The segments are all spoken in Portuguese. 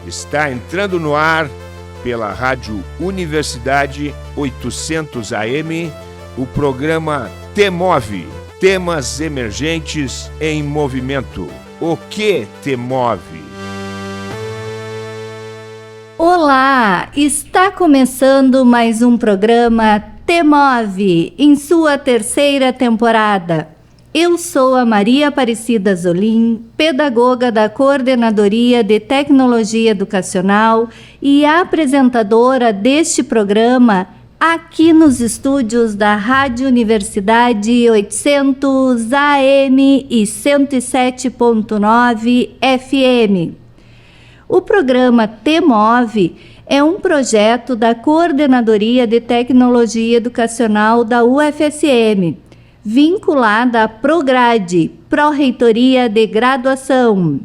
Está entrando no ar pela Rádio Universidade 800 AM o programa T-Move, Temas Emergentes em Movimento. O que te move? Olá, está começando mais um programa T-Move em sua terceira temporada. Eu sou a Maria Aparecida Zolim, pedagoga da Coordenadoria de Tecnologia Educacional e apresentadora deste programa aqui nos estúdios da Rádio Universidade 800 AM e 107.9 FM. O programa T-Move é um projeto da Coordenadoria de Tecnologia Educacional da UFSM, vinculada à Prograde, Pró-Reitoria de Graduação.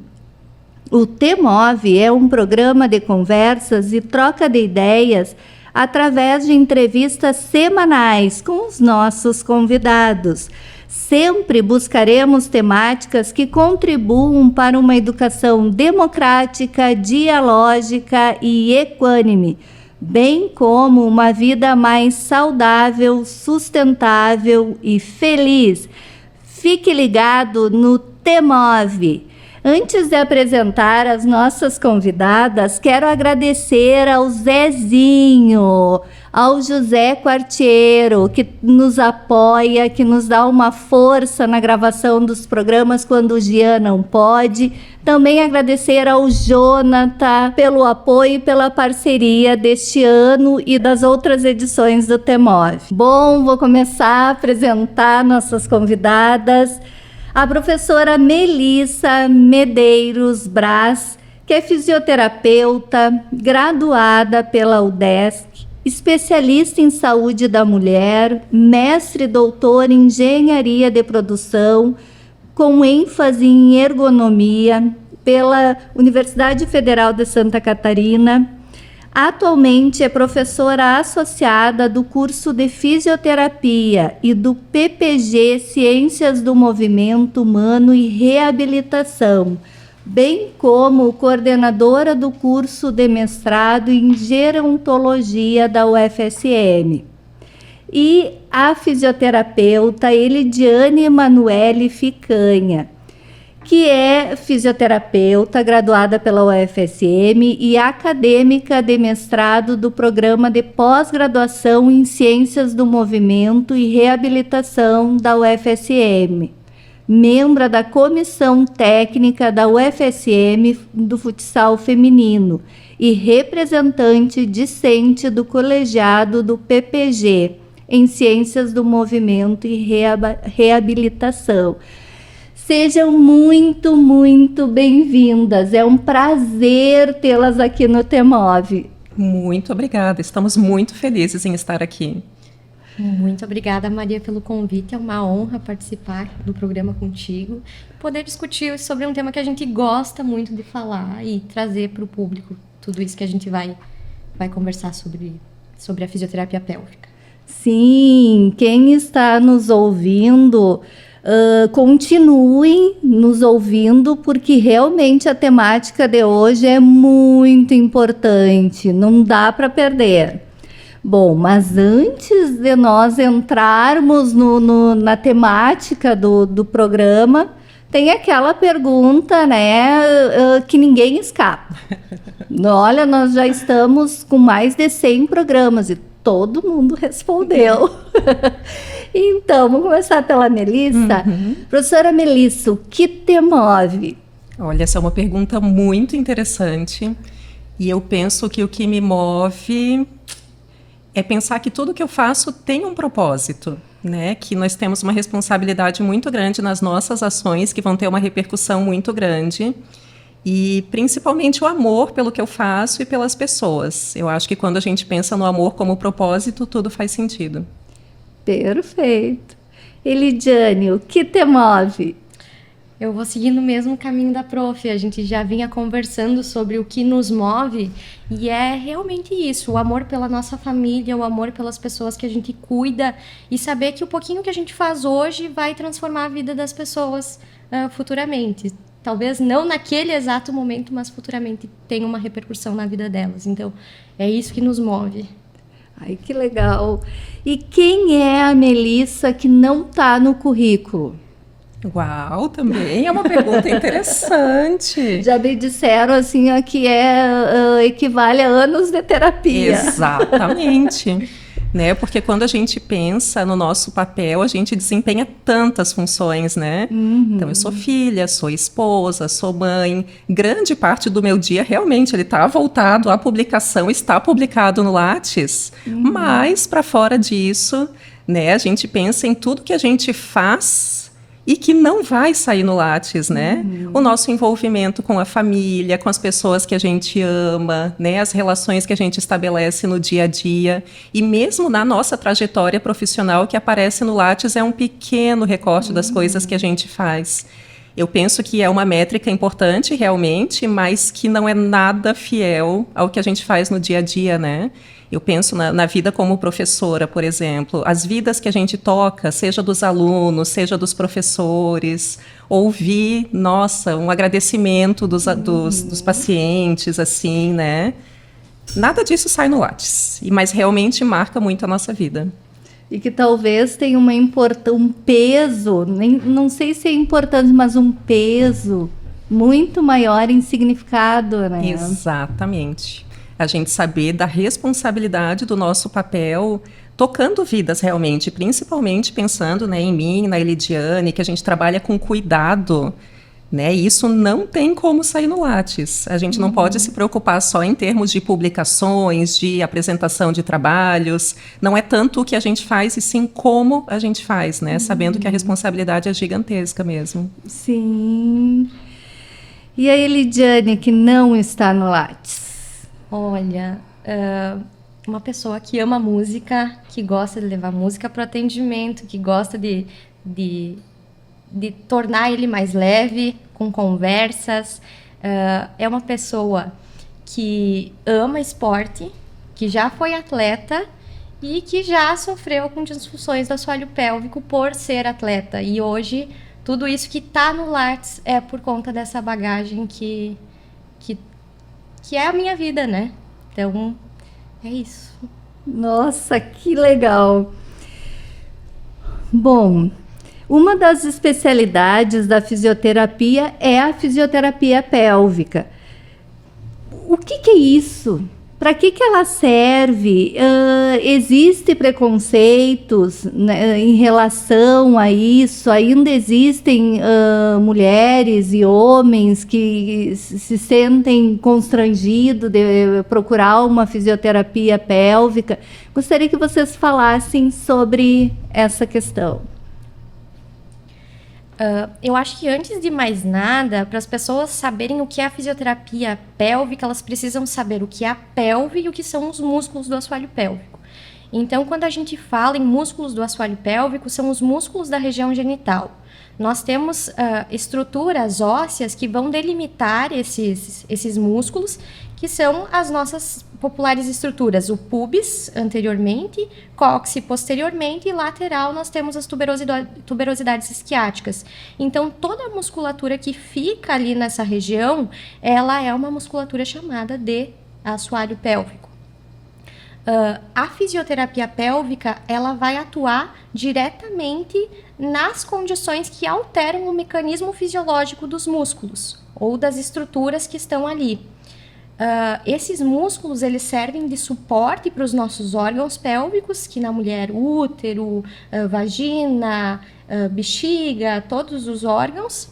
O T-Move é um programa de conversas e troca de ideias através de entrevistas semanais com os nossos convidados. Sempre buscaremos temáticas que contribuam para uma educação democrática, dialógica e equânime, bem como uma vida mais saudável, sustentável e feliz. Fique ligado no T-Move. Antes de apresentar as nossas convidadas, quero agradecer ao Zezinho, ao José Quartiero, que nos apoia, que nos dá uma força na gravação dos programas quando o Jean não pode. Também agradecer ao Jonathan pelo apoio e pela parceria deste ano e das outras edições do T-Move. Bom, vou começar a apresentar nossas convidadas. A professora Melissa Medeiros Braz, que é fisioterapeuta, graduada pela UDESC, especialista em saúde da mulher, mestre e doutor em engenharia de produção, com ênfase em ergonomia, pela Universidade Federal de Santa Catarina. Atualmente é professora associada do curso de Fisioterapia e do PPG Ciências do Movimento Humano e Reabilitação, bem como coordenadora do curso de mestrado em Gerontologia da UFSM. E a fisioterapeuta Elidiane Emanuele Ficanha, que é fisioterapeuta graduada pela UFSM e acadêmica de mestrado do Programa de Pós-Graduação em Ciências do Movimento e Reabilitação da UFSM, membro da Comissão Técnica da UFSM do Futsal Feminino e representante discente do colegiado do PPG em Ciências do Movimento e Reabilitação. Sejam muito, muito bem-vindas. É um prazer tê-las aqui no T-Move. Muito obrigada. Estamos muito felizes em estar aqui. Muito obrigada, Maria, pelo convite. É uma honra participar do programa contigo. Poder discutir sobre um tema que a gente gosta muito de falar e trazer para o público tudo isso que a gente vai conversar sobre a fisioterapia pélvica. Sim, quem está nos ouvindo... continuem nos ouvindo, porque realmente a temática de hoje é muito importante, não dá para perder. Bom, mas antes de nós entrarmos na temática do programa, tem aquela pergunta, né, que ninguém escapa. Olha, nós já estamos com mais de 100 programas e todo mundo respondeu. Então, vamos começar pela Melissa. Professora Melissa, o que te move? Olha, essa é uma pergunta muito interessante. E eu penso que o que me move é pensar que tudo que eu faço tem um propósito, né? Que nós temos uma responsabilidade muito grande nas nossas ações, que vão ter uma repercussão muito grande. E principalmente o amor pelo que eu faço e pelas pessoas. Eu acho que quando a gente pensa no amor como propósito, tudo faz sentido. Perfeito. Elidiane, o que te move? Eu vou seguir no mesmo caminho da prof. A gente já vinha conversando sobre o que nos move e é realmente isso, o amor pela nossa família, o amor pelas pessoas que a gente cuida e saber que o pouquinho que a gente faz hoje vai transformar a vida das pessoas futuramente. talvez não naquele exato momento, mas futuramente tenha uma repercussão na vida delas. Então, é isso que nos move. Ai, que legal. E quem é a Melissa que não está no currículo? Uau, também é uma pergunta interessante. Já me disseram assim ó, que equivale a anos de terapia. Exatamente. Né? Porque quando a gente pensa no nosso papel, a gente desempenha tantas funções, né? Então, eu sou filha, sou esposa, sou mãe. Grande parte do meu dia, realmente, ele está voltado à publicação, está publicado no Lattes. Mas, para fora disso, né, a gente pensa em tudo que a gente faz e que não vai sair no Lattes, né? O nosso envolvimento com a família, com as pessoas que a gente ama, né? As relações que a gente estabelece no dia a dia. E mesmo na nossa trajetória profissional, que aparece no Lattes, é um pequeno recorte das coisas que a gente faz. Eu penso que é uma métrica importante, realmente, mas que não é nada fiel ao que a gente faz no dia a dia, né? Eu penso na vida como professora, por exemplo, as vidas que a gente toca, seja dos alunos, seja dos professores, ouvir, nossa, um agradecimento dos pacientes, assim, né? Nada disso sai no Lattes, mas realmente marca muito a nossa vida. E que talvez tenha um peso, não sei se é importante, mas um peso muito maior em significado, né? Exatamente. A gente saber da responsabilidade do nosso papel tocando vidas realmente, principalmente pensando, né, em mim, na Elidiane, que a gente trabalha com cuidado, né? E isso não tem como sair no Lattes. A gente não pode se preocupar só em termos de publicações, de apresentação de trabalhos. Não é tanto o que a gente faz, e sim como a gente faz, né? Sabendo que a responsabilidade é gigantesca mesmo. Sim. E a Elidiane, que não está no Lattes? Olha, uma pessoa que ama música, que gosta de levar música para o atendimento, que gosta de tornar ele mais leve, com conversas. É uma pessoa que ama esporte, que já foi atleta e que já sofreu com disfunções do assoalho pélvico por ser atleta. E hoje, tudo isso que está no Lattes é por conta dessa bagagem que é a minha vida, né? Então, é isso. Nossa, que legal! Bom, uma das especialidades da fisioterapia é a fisioterapia pélvica. O que é isso? Para que ela serve? Existem preconceitos, né, em relação a isso? Ainda existem mulheres e homens que se sentem constrangidos de procurar uma fisioterapia pélvica? Gostaria que vocês falassem sobre essa questão. Eu acho que antes de mais nada, para as pessoas saberem o que é a fisioterapia pélvica, elas precisam saber o que é a pelve e o que são os músculos do assoalho pélvico. Então, quando a gente fala em músculos do assoalho pélvico, são os músculos da região genital. Nós temos estruturas ósseas que vão delimitar esses músculos, que são as nossas populares estruturas, o pubis anteriormente, cóccix posteriormente, e lateral nós temos as tuberosidades isquiáticas. Então, toda a musculatura que fica ali nessa região, ela é uma musculatura chamada de assoalho pélvico. A fisioterapia pélvica, ela vai atuar diretamente nas condições que alteram o mecanismo fisiológico dos músculos ou das estruturas que estão ali. Esses músculos, eles servem de suporte para os nossos órgãos pélvicos, que na mulher, útero, vagina, bexiga, todos os órgãos.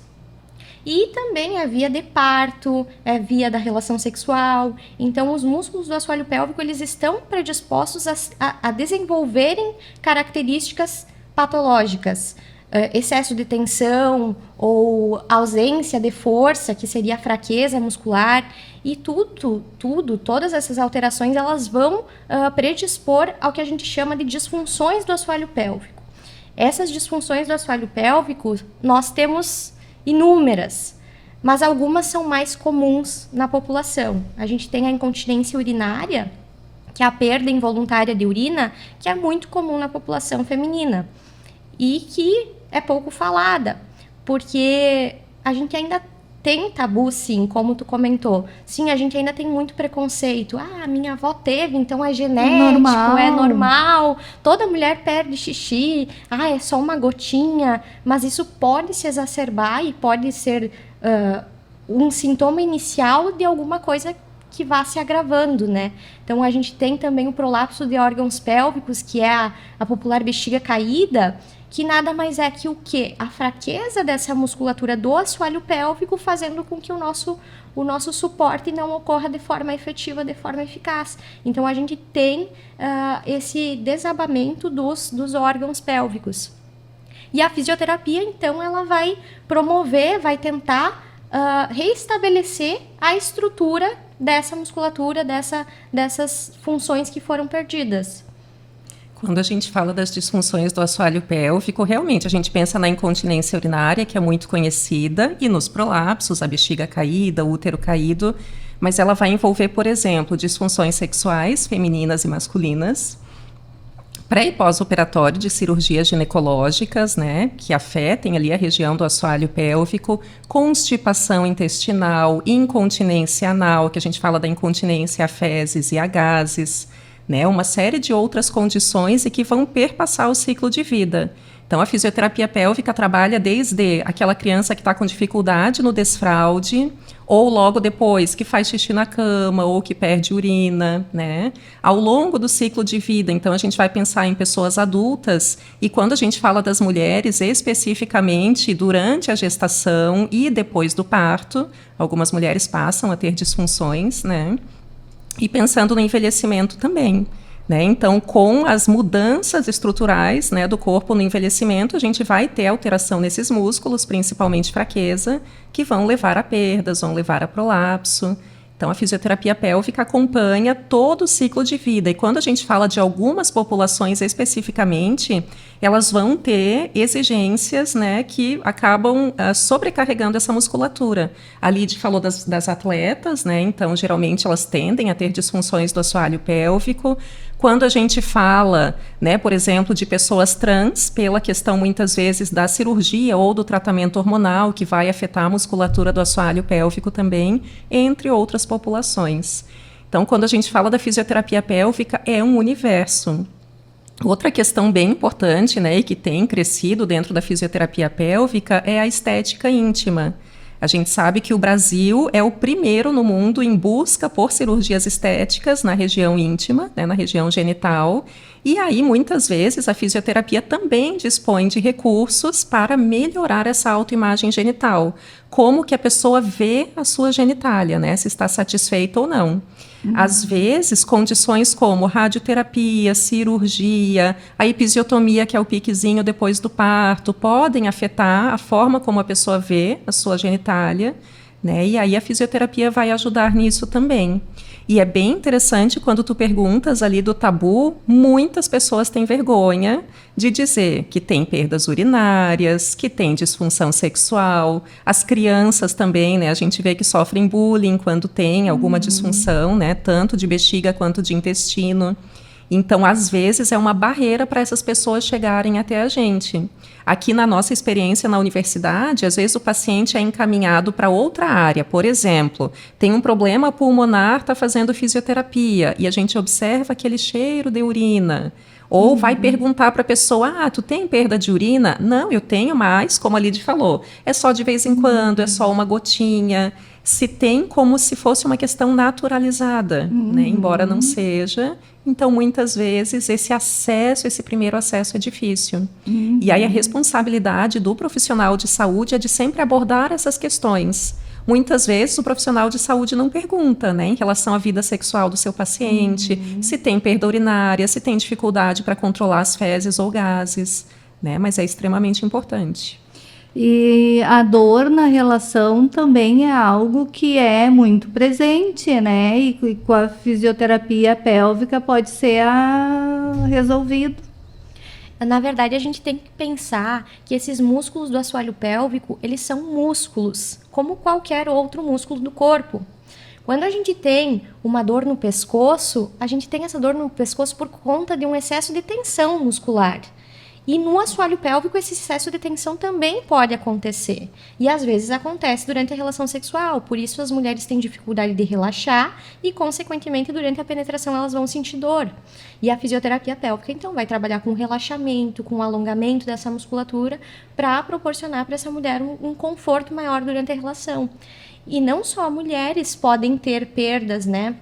E também a via de parto, a via da relação sexual. Então, os músculos do assoalho pélvico, eles estão predispostos a desenvolverem características patológicas. Excesso de tensão ou ausência de força, que seria a fraqueza muscular. E todas essas alterações, elas vão predispor ao que a gente chama de disfunções do assoalho pélvico. Essas disfunções do assoalho pélvico, nós temos inúmeras, mas algumas são mais comuns na população. A gente tem a incontinência urinária, que é a perda involuntária de urina, que é muito comum na população feminina e que é pouco falada, porque a gente ainda tem tabu, sim, como tu comentou. Sim, a gente ainda tem muito preconceito. Ah, minha avó teve, então é genético, é normal. Toda mulher perde xixi. Ah, é só uma gotinha. Mas isso pode se exacerbar e pode ser um sintoma inicial de alguma coisa que vá se agravando, né? Então, a gente tem também o prolapso de órgãos pélvicos, que é a popular bexiga caída, que nada mais é que o quê? A fraqueza dessa musculatura do assoalho pélvico fazendo com que o nosso suporte não ocorra de forma efetiva, de forma eficaz. Então, a gente tem esse desabamento dos órgãos pélvicos. E a fisioterapia, então, ela vai promover, vai tentar reestabelecer a estrutura dessa musculatura, dessas funções que foram perdidas. Quando a gente fala das disfunções do assoalho pélvico, realmente a gente pensa na incontinência urinária, que é muito conhecida, e nos prolapsos, a bexiga caída, o útero caído, mas ela vai envolver, por exemplo, disfunções sexuais femininas e masculinas, pré- e pós-operatório de cirurgias ginecológicas, né, que afetem ali a região do assoalho pélvico, constipação intestinal, incontinência anal, que a gente fala da incontinência a fezes e a gases, né, uma série de outras condições e que vão perpassar o ciclo de vida. Então, a fisioterapia pélvica trabalha desde aquela criança que está com dificuldade no desfraude, ou logo depois que faz xixi na cama, ou que perde urina, né? Ao longo do ciclo de vida, então, a gente vai pensar em pessoas adultas, e quando a gente fala das mulheres, especificamente durante a gestação e depois do parto, algumas mulheres passam a ter disfunções, né? E pensando no envelhecimento também, né? Então, com as mudanças estruturais, né, do corpo no envelhecimento, a gente vai ter alteração nesses músculos, principalmente fraqueza, que vão levar a perdas, vão levar a prolapso. Então, a fisioterapia pélvica acompanha todo o ciclo de vida. E quando a gente fala de algumas populações especificamente, elas vão ter exigências, né, que acabam sobrecarregando essa musculatura. A Lide falou das atletas, né, então, geralmente, elas tendem a ter disfunções do assoalho pélvico. Quando a gente fala, né, por exemplo, de pessoas trans, pela questão, muitas vezes, da cirurgia ou do tratamento hormonal, que vai afetar a musculatura do assoalho pélvico também, entre outras populações. Então, quando a gente fala da fisioterapia pélvica, é um universo. Outra questão bem importante, né, e que tem crescido dentro da fisioterapia pélvica é a estética íntima. A gente sabe que o Brasil é o primeiro no mundo em busca por cirurgias estéticas na região íntima, né, na região genital. E aí, muitas vezes, a fisioterapia também dispõe de recursos para melhorar essa autoimagem genital. Como que a pessoa vê a sua genitália, né, se está satisfeita ou não. Às vezes, condições como radioterapia, cirurgia, a episiotomia, que é o piquezinho depois do parto, podem afetar a forma como a pessoa vê a sua genitália, né? E aí a fisioterapia vai ajudar nisso também. E é bem interessante quando tu perguntas ali do tabu, muitas pessoas têm vergonha de dizer que tem perdas urinárias, que tem disfunção sexual. As crianças também, né? A gente vê que sofrem bullying quando tem alguma disfunção, né? Tanto de bexiga quanto de intestino. Então, às vezes, é uma barreira para essas pessoas chegarem até a gente. Aqui na nossa experiência na universidade, às vezes o paciente é encaminhado para outra área. Por exemplo, tem um problema pulmonar, está fazendo fisioterapia, e a gente observa aquele cheiro de urina. Ou vai perguntar para a pessoa, tu tem perda de urina? Não, eu tenho, mas, como a Lide falou, é só de vez em quando, é só uma gotinha. Se tem como se fosse uma questão naturalizada, né? Embora não seja. Então, muitas vezes, esse primeiro acesso é difícil. E aí a responsabilidade do profissional de saúde é de sempre abordar essas questões. Muitas vezes o profissional de saúde não pergunta, né, em relação à vida sexual do seu paciente, se tem perda urinária, se tem dificuldade para controlar as fezes ou gases, né, mas é extremamente importante. E a dor na relação também é algo que é muito presente, né? E com a fisioterapia pélvica pode ser resolvido. Na verdade, a gente tem que pensar que esses músculos do assoalho pélvico, eles são músculos, como qualquer outro músculo do corpo. Quando a gente tem uma dor no pescoço, a gente tem essa dor no pescoço por conta de um excesso de tensão muscular. E no assoalho pélvico, esse excesso de tensão também pode acontecer. E às vezes acontece durante a relação sexual. Por isso as mulheres têm dificuldade de relaxar e, consequentemente, durante a penetração elas vão sentir dor. E a fisioterapia pélvica, então, vai trabalhar com relaxamento, com alongamento dessa musculatura para proporcionar para essa mulher um conforto maior durante a relação. E não só mulheres podem ter perdas, né?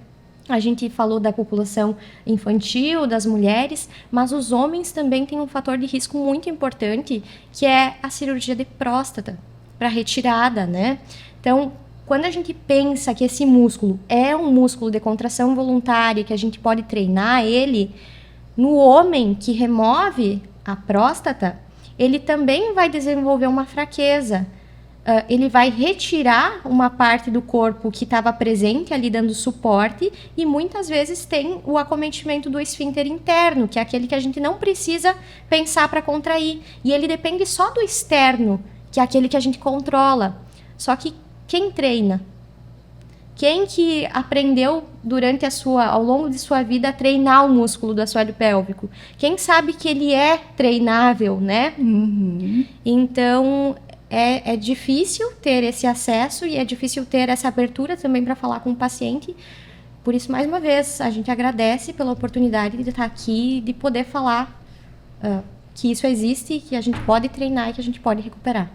A gente falou da população infantil, das mulheres, mas os homens também têm um fator de risco muito importante, que é a cirurgia de próstata, para retirada, né? Então, quando a gente pensa que esse músculo é um músculo de contração voluntária, que a gente pode treinar ele, no homem que remove a próstata, ele também vai desenvolver uma fraqueza. Ele vai retirar uma parte do corpo que estava presente ali dando suporte e muitas vezes tem o acometimento do esfíncter interno, que é aquele que a gente não precisa pensar para contrair. E ele depende só do externo, que é aquele que a gente controla. Só que quem treina? Quem que aprendeu ao longo de sua vida a treinar o músculo do assoalho pélvico? Quem sabe que ele é treinável, né? Uhum. Então, é difícil ter esse acesso e é difícil ter essa abertura também para falar com o paciente. Por isso, mais uma vez, a gente agradece pela oportunidade de estar aqui e de poder falar que isso existe, que a gente pode treinar e que a gente pode recuperar.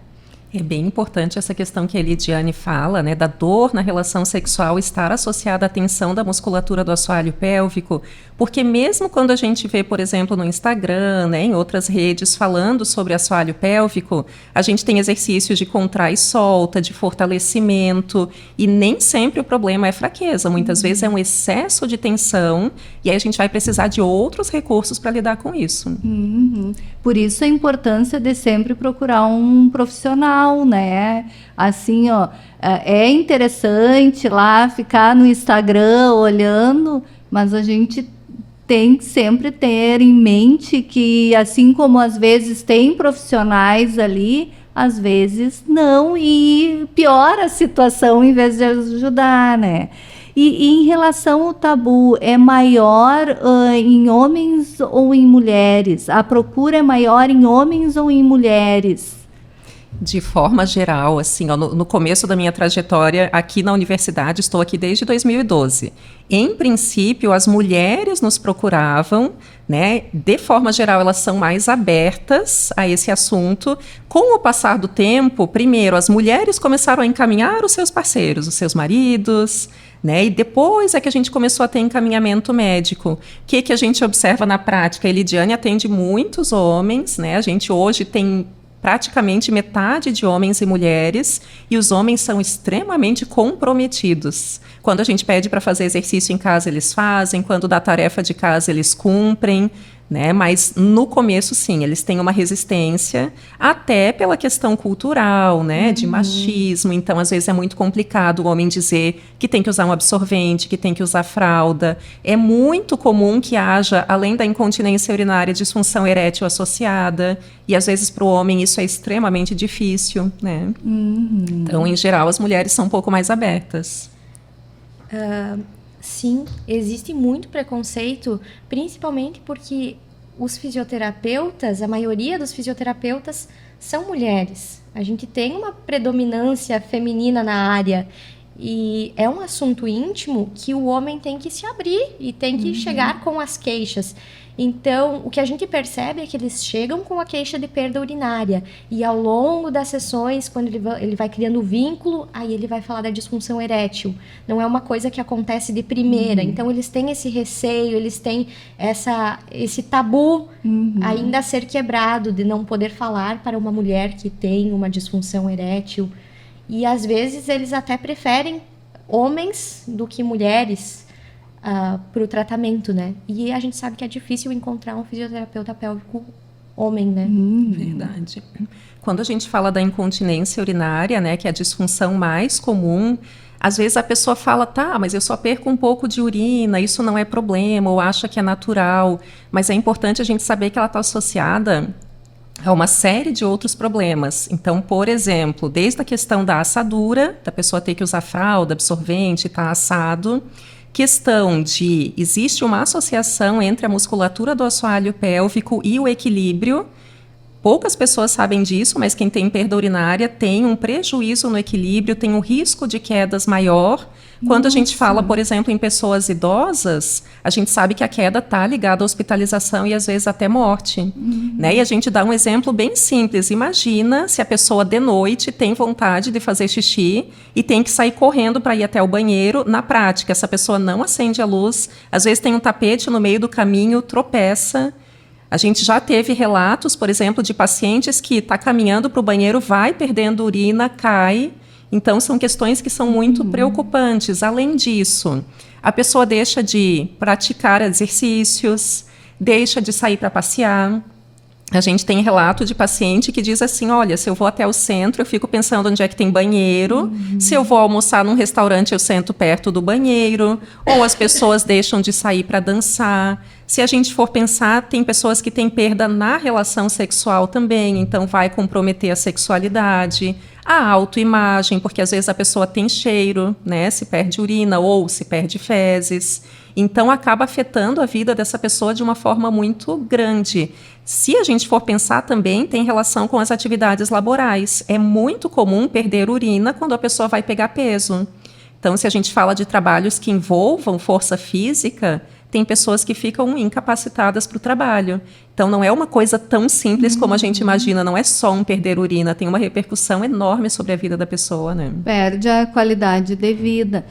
É bem importante essa questão que a Elidiane fala, né, da dor na relação sexual estar associada à tensão da musculatura do assoalho pélvico, porque mesmo quando a gente vê, por exemplo, no Instagram, né, em outras redes falando sobre assoalho pélvico, a gente tem exercícios de contrai e solta, de fortalecimento, e nem sempre o problema é fraqueza, muitas vezes é um excesso de tensão, e aí a gente vai precisar de outros recursos para lidar com isso. Uhum. Por isso a importância de sempre procurar um profissional, né? Assim, ó, é interessante lá ficar no Instagram olhando, mas a gente tem que sempre ter em mente que, assim como às vezes tem profissionais ali, às vezes não, e piora a situação em vez de ajudar, né? E em relação ao tabu, é maior em homens ou em mulheres? A procura é maior em homens ou em mulheres? De forma geral, assim, ó, no começo da minha trajetória aqui na universidade, estou aqui desde 2012. Em princípio, as mulheres nos procuravam, né? De forma geral, elas são mais abertas a esse assunto. Com o passar do tempo, primeiro, as mulheres começaram a encaminhar os seus parceiros, os seus maridos, né? E depois é que a gente começou a ter encaminhamento médico. O que a gente observa na prática? A Elidiane atende muitos homens, né? A gente hoje tem praticamente metade de homens e mulheres, e os homens são extremamente comprometidos. Quando a gente pede para fazer exercício em casa, eles fazem, quando dá tarefa de casa, eles cumprem, né? Mas no começo, sim, eles têm uma resistência, até pela questão cultural, né? De machismo. Então, às vezes é muito complicado o homem dizer que tem que usar um absorvente, que tem que usar fralda. É muito comum que haja, além da incontinência urinária, disfunção erétil associada. E às vezes para o homem isso é extremamente difícil, né? Então, em geral, as mulheres são um pouco mais abertas. Sim, existe muito preconceito, principalmente porque os fisioterapeutas, a maioria dos fisioterapeutas são mulheres. A gente tem uma predominância feminina na área e é um assunto íntimo que o homem tem que se abrir e tem que chegar com as queixas. Então, o que a gente percebe é que eles chegam com a queixa de perda urinária e ao longo das sessões, quando ele vai criando vínculo, aí ele vai falar da disfunção erétil. Não é uma coisa que acontece de primeira. Então, eles têm esse receio, eles têm esse tabu ainda a ser quebrado de não poder falar para uma mulher que tem uma disfunção erétil. E, às vezes, eles até preferem homens do que mulheres para o tratamento, né? E a gente sabe que é difícil encontrar um fisioterapeuta pélvico homem, né? Verdade. Quando a gente fala da incontinência urinária, né, que é a disfunção mais comum, às vezes a pessoa fala, tá, mas eu só perco um pouco de urina, isso não é problema, ou acha que é natural. Mas é importante a gente saber que ela está associada a uma série de outros problemas. Então, por exemplo, desde a questão da assadura, da pessoa ter que usar fralda, absorvente, estar assado, questão existe uma associação entre a musculatura do assoalho pélvico e o equilíbrio. Poucas pessoas sabem disso, mas quem tem perda urinária tem um prejuízo no equilíbrio, tem um risco de quedas maior. Quando a gente fala, por exemplo, em pessoas idosas, a gente sabe que a queda está ligada à hospitalização e às vezes até morte. Né? E a gente dá um exemplo bem simples. Imagina se a pessoa de noite tem vontade de fazer xixi e tem que sair correndo para ir até o banheiro. Na prática, essa pessoa não acende a luz, às vezes tem um tapete no meio do caminho, tropeça. A gente já teve relatos, por exemplo, de pacientes que está caminhando para o banheiro, vai perdendo urina, cai. Então, são questões que são muito preocupantes. Além disso, a pessoa deixa de praticar exercícios, deixa de sair para passear. A gente tem relato de paciente que diz assim, olha, se eu vou até o centro, eu fico pensando onde é que tem banheiro. Se eu vou almoçar num restaurante, eu sento perto do banheiro. Ou as pessoas deixam de sair para dançar. Se a gente for pensar, tem pessoas que têm perda na relação sexual também, então vai comprometer a sexualidade, a autoimagem, porque às vezes a pessoa tem cheiro, né, se perde urina ou se perde fezes. Então, acaba afetando a vida dessa pessoa de uma forma muito grande. Se a gente for pensar também, tem relação com as atividades laborais. É muito comum perder urina quando a pessoa vai pegar peso. Então, se a gente fala de trabalhos que envolvam força física, tem pessoas que ficam incapacitadas para o trabalho. Então, não é uma coisa tão simples como a gente imagina, não é só um perder urina, tem uma repercussão enorme sobre a vida da pessoa, né? Perde a qualidade de vida.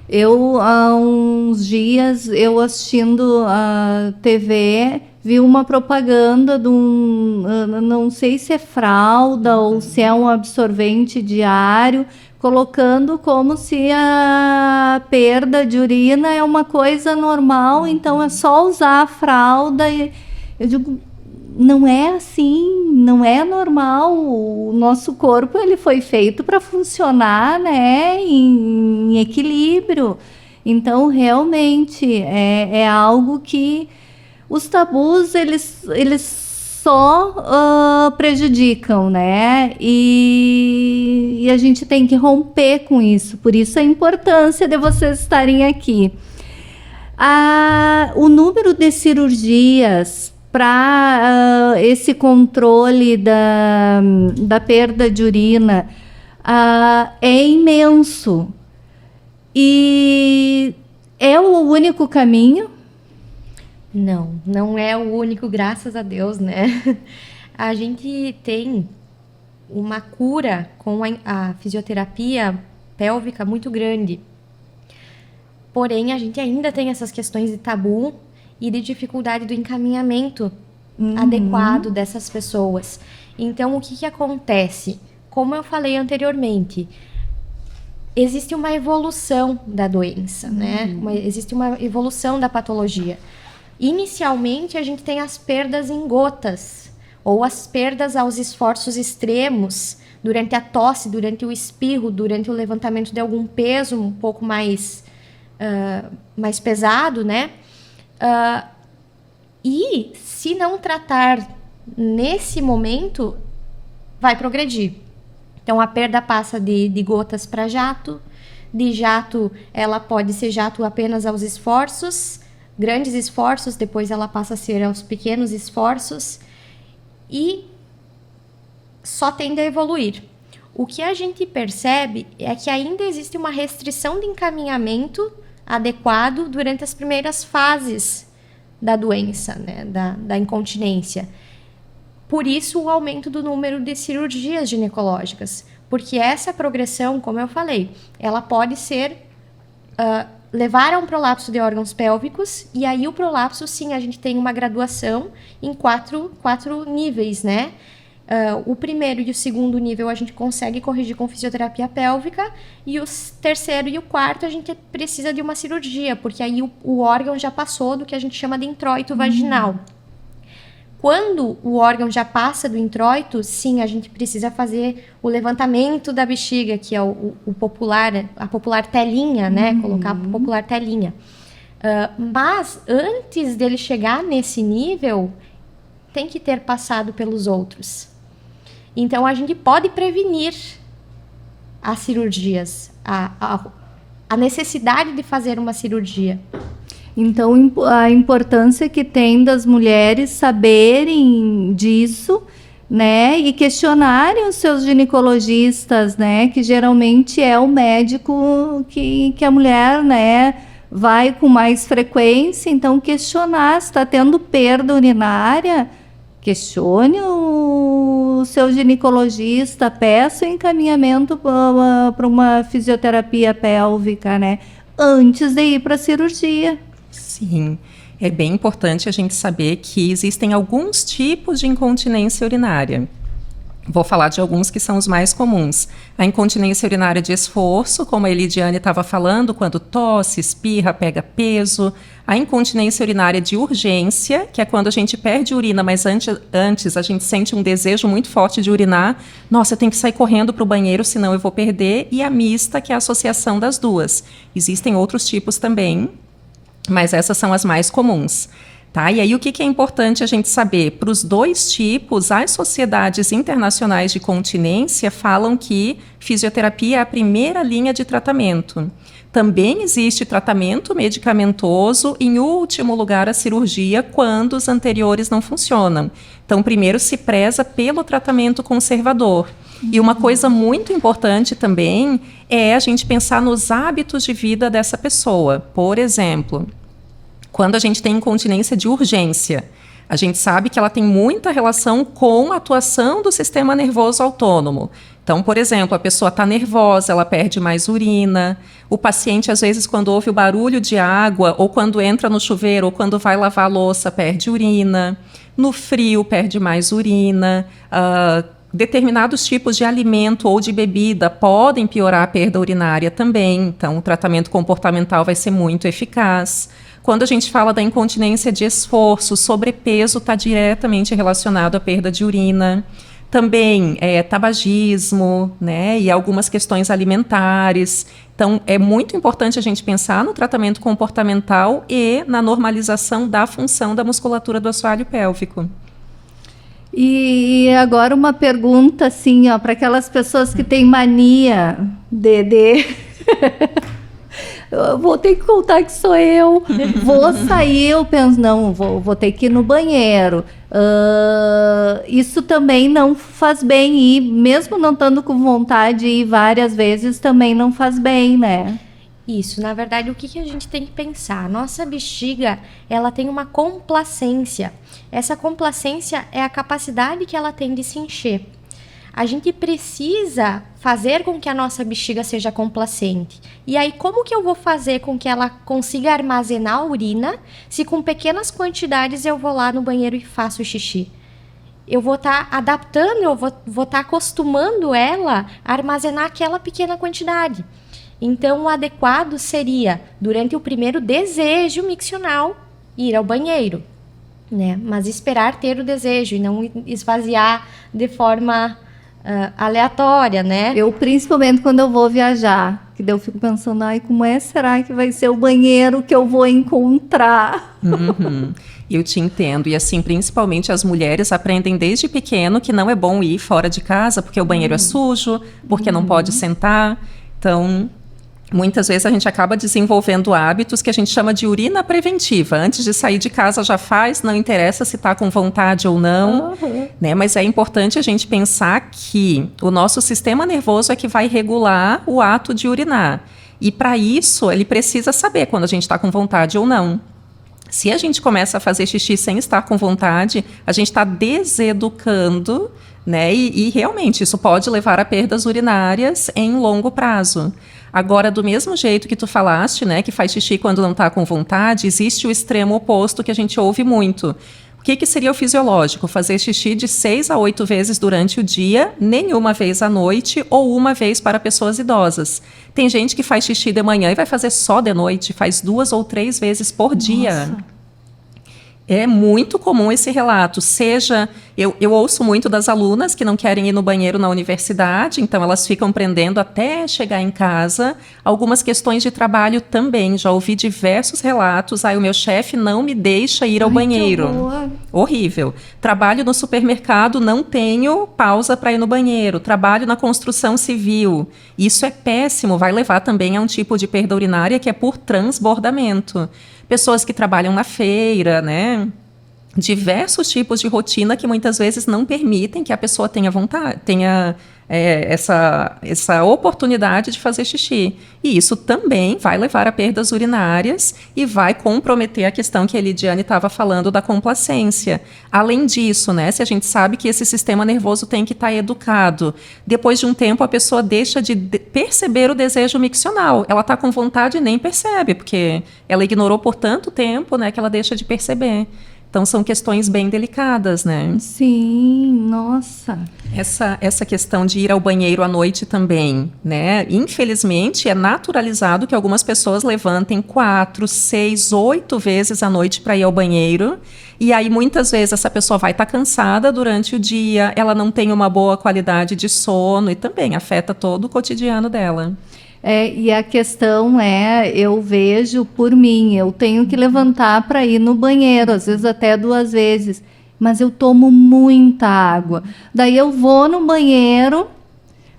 Eu, há uns dias, eu assistindo a TV, vi uma propaganda de não sei se é fralda ou se é um absorvente diário, colocando como se a perda de urina é uma coisa normal, então é só usar a fralda. E eu digo, não é assim, não é normal. O nosso corpo ele foi feito para funcionar, né, em equilíbrio. Então, realmente, é algo que os tabus, eles só prejudicam, né? E a gente tem que romper com isso. Por isso a importância de vocês estarem aqui. O número de cirurgias para esse controle da perda de urina é imenso. E é o único caminho? Não, não é o único, graças a Deus, né? A gente tem uma cura com a fisioterapia pélvica muito grande. Porém, a gente ainda tem essas questões de tabu e de dificuldade do encaminhamento adequado dessas pessoas. Então, o que acontece? Como eu falei anteriormente, existe uma evolução da doença, né? Existe uma evolução da patologia. Inicialmente, a gente tem as perdas em gotas, ou as perdas aos esforços extremos, durante a tosse, durante o espirro, durante o levantamento de algum peso um pouco mais pesado, né? E se não tratar nesse momento, vai progredir. Então, a perda passa de gotas para jato, de jato, ela pode ser jato apenas aos esforços, grandes esforços, depois ela passa a ser aos pequenos esforços e só tende a evoluir. O que a gente percebe é que ainda existe uma restrição de encaminhamento adequado durante as primeiras fases da doença, né, da incontinência. Por isso, o aumento do número de cirurgias ginecológicas, porque essa progressão, como eu falei, ela pode ser levar a um prolapso de órgãos pélvicos, e aí o prolapso, sim, a gente tem uma graduação em quatro níveis, né? O primeiro e o segundo nível a gente consegue corrigir com fisioterapia pélvica, e o terceiro e o quarto a gente precisa de uma cirurgia, porque aí o órgão já passou do que a gente chama de introito vaginal. Quando o órgão já passa do introito, sim, a gente precisa fazer o levantamento da bexiga, que é a popular telinha, né? Colocar a popular telinha. Mas antes dele chegar nesse nível, tem que ter passado pelos outros. Então, a gente pode prevenir as cirurgias, a necessidade de fazer uma cirurgia. Então, a importância que tem das mulheres saberem disso, né? E questionarem os seus ginecologistas, né? Que geralmente é o médico que a mulher, né, vai com mais frequência. Então, questionar se está tendo perda urinária. Questione o seu ginecologista, peça o encaminhamento para uma fisioterapia pélvica, né? Antes de ir para a cirurgia. Sim, é bem importante a gente saber que existem alguns tipos de incontinência urinária. Vou falar de alguns que são os mais comuns. A incontinência urinária de esforço, como a Elidiane estava falando, quando tosse, espirra, pega peso. A incontinência urinária de urgência, que é quando a gente perde urina, mas antes a gente sente um desejo muito forte de urinar. Nossa, eu tenho que sair correndo para o banheiro, senão eu vou perder. E a mista, que é a associação das duas. Existem outros tipos também, mas essas são as mais comuns. Tá? E aí o que é importante a gente saber? Para os dois tipos, as sociedades internacionais de continência falam que fisioterapia é a primeira linha de tratamento. Também existe tratamento medicamentoso, em último lugar a cirurgia, quando os anteriores não funcionam. Então, primeiro se preza pelo tratamento conservador. E uma coisa muito importante também é a gente pensar nos hábitos de vida dessa pessoa. Por exemplo, quando a gente tem incontinência de urgência, a gente sabe que ela tem muita relação com a atuação do sistema nervoso autônomo. Então, por exemplo, a pessoa está nervosa, ela perde mais urina. O paciente, às vezes, quando ouve o barulho de água, ou quando entra no chuveiro, ou quando vai lavar a louça, perde urina. No frio, perde mais urina. Determinados tipos de alimento ou de bebida podem piorar a perda urinária também. Então, o tratamento comportamental vai ser muito eficaz. Quando a gente fala da incontinência de esforço, sobrepeso está diretamente relacionado à perda de urina. Também tabagismo, né, e algumas questões alimentares. Então, é muito importante a gente pensar no tratamento comportamental e na normalização da função da musculatura do assoalho pélvico. E agora uma pergunta assim, ó, para aquelas pessoas que têm mania de... Eu vou ter que contar que sou eu. Vou sair, eu penso, não, vou ter que ir no banheiro. Isso também não faz bem. E mesmo não estando com vontade de ir várias vezes, também não faz bem, né? Isso, na verdade, o que a gente tem que pensar? A nossa bexiga, ela tem uma complacência. Essa complacência é a capacidade que ela tem de se encher. A gente precisa fazer com que a nossa bexiga seja complacente. E aí, como que eu vou fazer com que ela consiga armazenar a urina se com pequenas quantidades eu vou lá no banheiro e faço xixi? Eu vou estar adaptando, eu vou estar acostumando ela a armazenar aquela pequena quantidade. Então, o adequado seria, durante o primeiro desejo miccional, ir ao banheiro, né? Mas esperar ter o desejo e não esvaziar de forma aleatória, né? Eu, principalmente quando eu vou viajar, que daí eu fico pensando, ai, como será que vai ser o banheiro que eu vou encontrar? Uhum. Eu te entendo. E assim, principalmente as mulheres aprendem desde pequeno que não é bom ir fora de casa, porque o banheiro é sujo, porque não pode sentar. Então, muitas vezes a gente acaba desenvolvendo hábitos que a gente chama de urina preventiva. Antes de sair de casa já faz, não interessa se está com vontade ou não, né? Mas é importante a gente pensar que o nosso sistema nervoso é que vai regular o ato de urinar. E para isso, ele precisa saber quando a gente está com vontade ou não. Se a gente começa a fazer xixi sem estar com vontade, a gente está deseducando, né? E realmente isso pode levar a perdas urinárias em longo prazo. Agora, do mesmo jeito que tu falaste, né, que faz xixi quando não está com vontade, existe o extremo oposto que a gente ouve muito. O que seria o fisiológico? Fazer xixi de 6 a 8 vezes durante o dia, nenhuma vez à noite ou uma vez para pessoas idosas. Tem gente que faz xixi de manhã e vai fazer só de noite, faz 2 ou 3 vezes por dia. Nossa. É muito comum esse relato, seja... Eu ouço muito das alunas que não querem ir no banheiro na universidade, então elas ficam prendendo até chegar em casa. Algumas questões de trabalho também, já ouvi diversos relatos, o meu chefe não me deixa ir ao banheiro. Horrível. Trabalho no supermercado, não tenho pausa para ir no banheiro. Trabalho na construção civil. Isso é péssimo, vai levar também a um tipo de perda urinária que é por transbordamento. Pessoas que trabalham na feira, né? diversos tipos de rotina que muitas vezes não permitem que a pessoa tenha vontade, tenha essa oportunidade de fazer xixi. E isso também vai levar a perdas urinárias e vai comprometer a questão que a Lidiane estava falando da complacência. Além disso, né, se a gente sabe que esse sistema nervoso tem que estar educado, depois de um tempo a pessoa deixa de perceber o desejo miccional. Ela está com vontade e nem percebe, porque ela ignorou por tanto tempo, né, que ela deixa de perceber. Então, são questões bem delicadas, né? Sim, nossa. Essa questão de ir ao banheiro à noite também, né? Infelizmente, é naturalizado que algumas pessoas levantem 4, 6, 8 vezes à noite para ir ao banheiro. E aí, muitas vezes, essa pessoa vai estar cansada durante o dia, ela não tem uma boa qualidade de sono e também afeta todo o cotidiano dela. E a questão eu vejo por mim, eu tenho que levantar para ir no banheiro, às vezes até 2 vezes, mas eu tomo muita água. Daí eu vou no banheiro,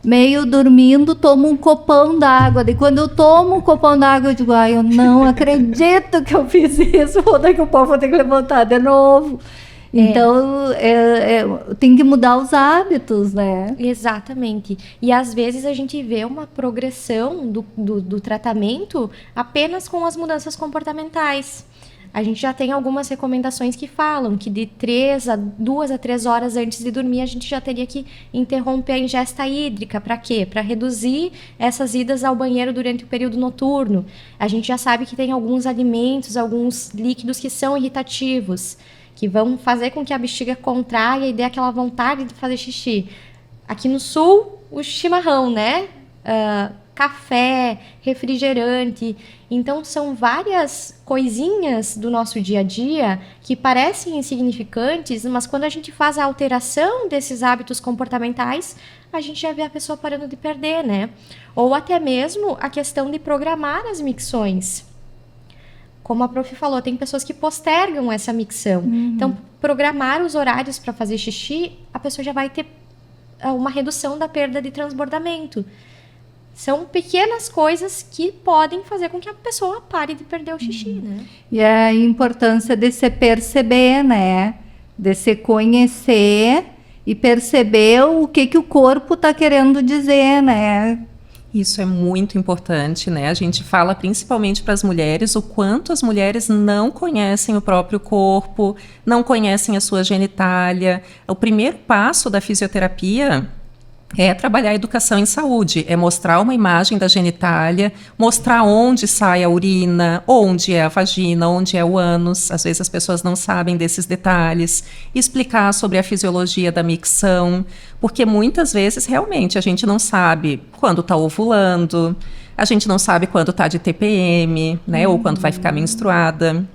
meio dormindo, tomo um copão d'água. Daí quando eu tomo um copão d'água, eu digo, eu não acredito que eu fiz isso, daqui a pouco vou ter que levantar de novo. Então, tem que mudar os hábitos, né? Exatamente. E às vezes a gente vê uma progressão do tratamento apenas com as mudanças comportamentais. A gente já tem algumas recomendações que falam que de 2 a 3 horas antes de dormir, a gente já teria que interromper a ingesta hídrica. Para quê? Para reduzir essas idas ao banheiro durante o período noturno. A gente já sabe que tem alguns alimentos, alguns líquidos que são irritativos, que vão fazer com que a bexiga contraia e dê aquela vontade de fazer xixi. Aqui no sul, o chimarrão, né? Café, refrigerante. Então, são várias coisinhas do nosso dia a dia que parecem insignificantes, mas quando a gente faz a alteração desses hábitos comportamentais, a gente já vê a pessoa parando de perder, né? Ou até mesmo a questão de programar as micções. Como a prof falou, tem pessoas que postergam essa micção. Então, programar os horários para fazer xixi, a pessoa já vai ter uma redução da perda de transbordamento. São pequenas coisas que podem fazer com que a pessoa pare de perder o xixi, né? E a importância de se perceber, né? De se conhecer e perceber o que o corpo está querendo dizer, né? Isso é muito importante, né? A gente fala principalmente para as mulheres o quanto as mulheres não conhecem o próprio corpo, não conhecem a sua genitália. O primeiro passo da fisioterapia é trabalhar a educação em saúde, é mostrar uma imagem da genitália, mostrar onde sai a urina, onde é a vagina, onde é o ânus. Às vezes as pessoas não sabem desses detalhes. Explicar sobre a fisiologia da micção, porque muitas vezes realmente a gente não sabe quando está ovulando, a gente não sabe quando está de TPM, né, ou quando vai ficar menstruada.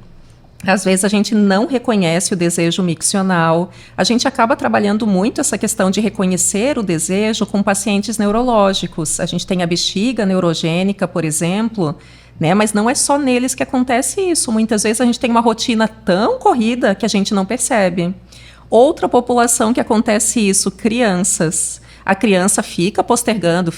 Às vezes a gente não reconhece o desejo miccional. A gente acaba trabalhando muito essa questão de reconhecer o desejo com pacientes neurológicos. A gente tem a bexiga neurogênica, por exemplo, né? Mas não é só neles que acontece isso. Muitas vezes a gente tem uma rotina tão corrida que a gente não percebe. Outra população que acontece isso, crianças. A criança fica postergando,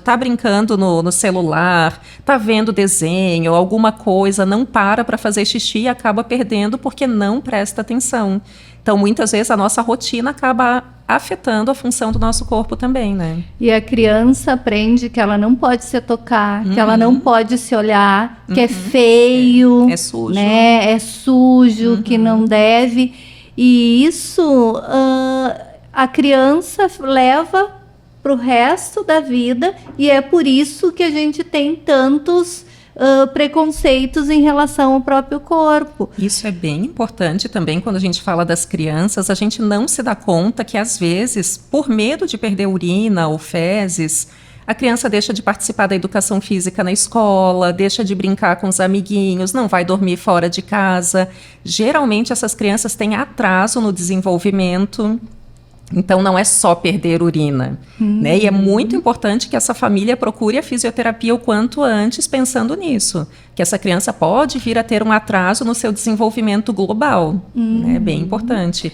tá brincando no celular, tá vendo desenho, alguma coisa, não para fazer xixi e acaba perdendo porque não presta atenção. Então, muitas vezes, a nossa rotina acaba afetando a função do nosso corpo também, né? E a criança aprende que ela não pode se tocar, que ela não pode se olhar, que é feio, é sujo, né? É sujo, que não deve. E isso... a criança leva para o resto da vida e é por isso que a gente tem tantos preconceitos em relação ao próprio corpo. Isso é bem importante também quando a gente fala das crianças, a gente não se dá conta que às vezes, por medo de perder urina ou fezes, a criança deixa de participar da educação física na escola, deixa de brincar com os amiguinhos, não vai dormir fora de casa. Geralmente essas crianças têm atraso no desenvolvimento. Então, não é só perder urina, né? E é muito importante que essa família procure a fisioterapia o quanto antes, pensando nisso. Que essa criança pode vir a ter um atraso no seu desenvolvimento global. É bem importante.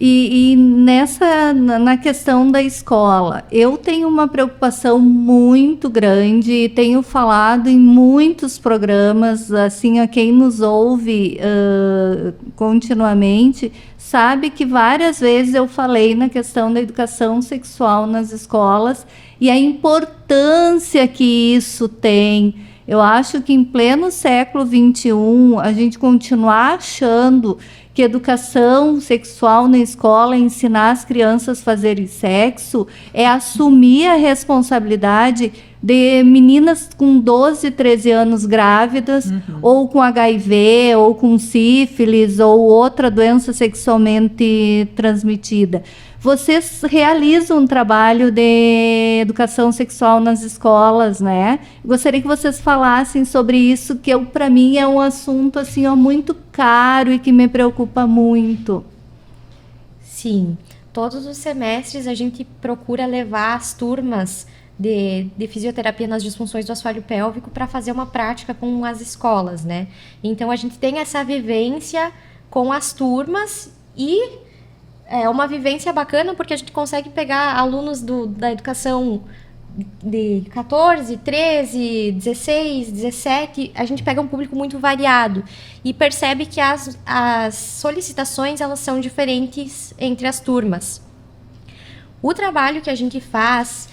E na questão da escola, eu tenho uma preocupação muito grande, tenho falado em muitos programas, assim, a quem nos ouve continuamente, sabe que várias vezes eu falei na questão da educação sexual nas escolas e a importância que isso tem. Eu acho que em pleno século XXI, a gente continuar achando que educação sexual na escola, ensinar as crianças a fazerem sexo, é assumir a responsabilidade de meninas com 12, 13 anos grávidas, ou com HIV, ou com sífilis, ou outra doença sexualmente transmitida. Vocês realizam um trabalho de educação sexual nas escolas, né? Gostaria que vocês falassem sobre isso, que para mim é um assunto assim, muito caro e que me preocupa muito. Sim, todos os semestres a gente procura levar as turmas de fisioterapia nas disfunções do assoalho pélvico para fazer uma prática com as escolas, né? Então a gente tem essa vivência com as turmas e é uma vivência bacana porque a gente consegue pegar alunos da educação de 14, 13, 16, 17, a gente pega um público muito variado e percebe que as solicitações elas são diferentes entre as turmas. O trabalho que a gente faz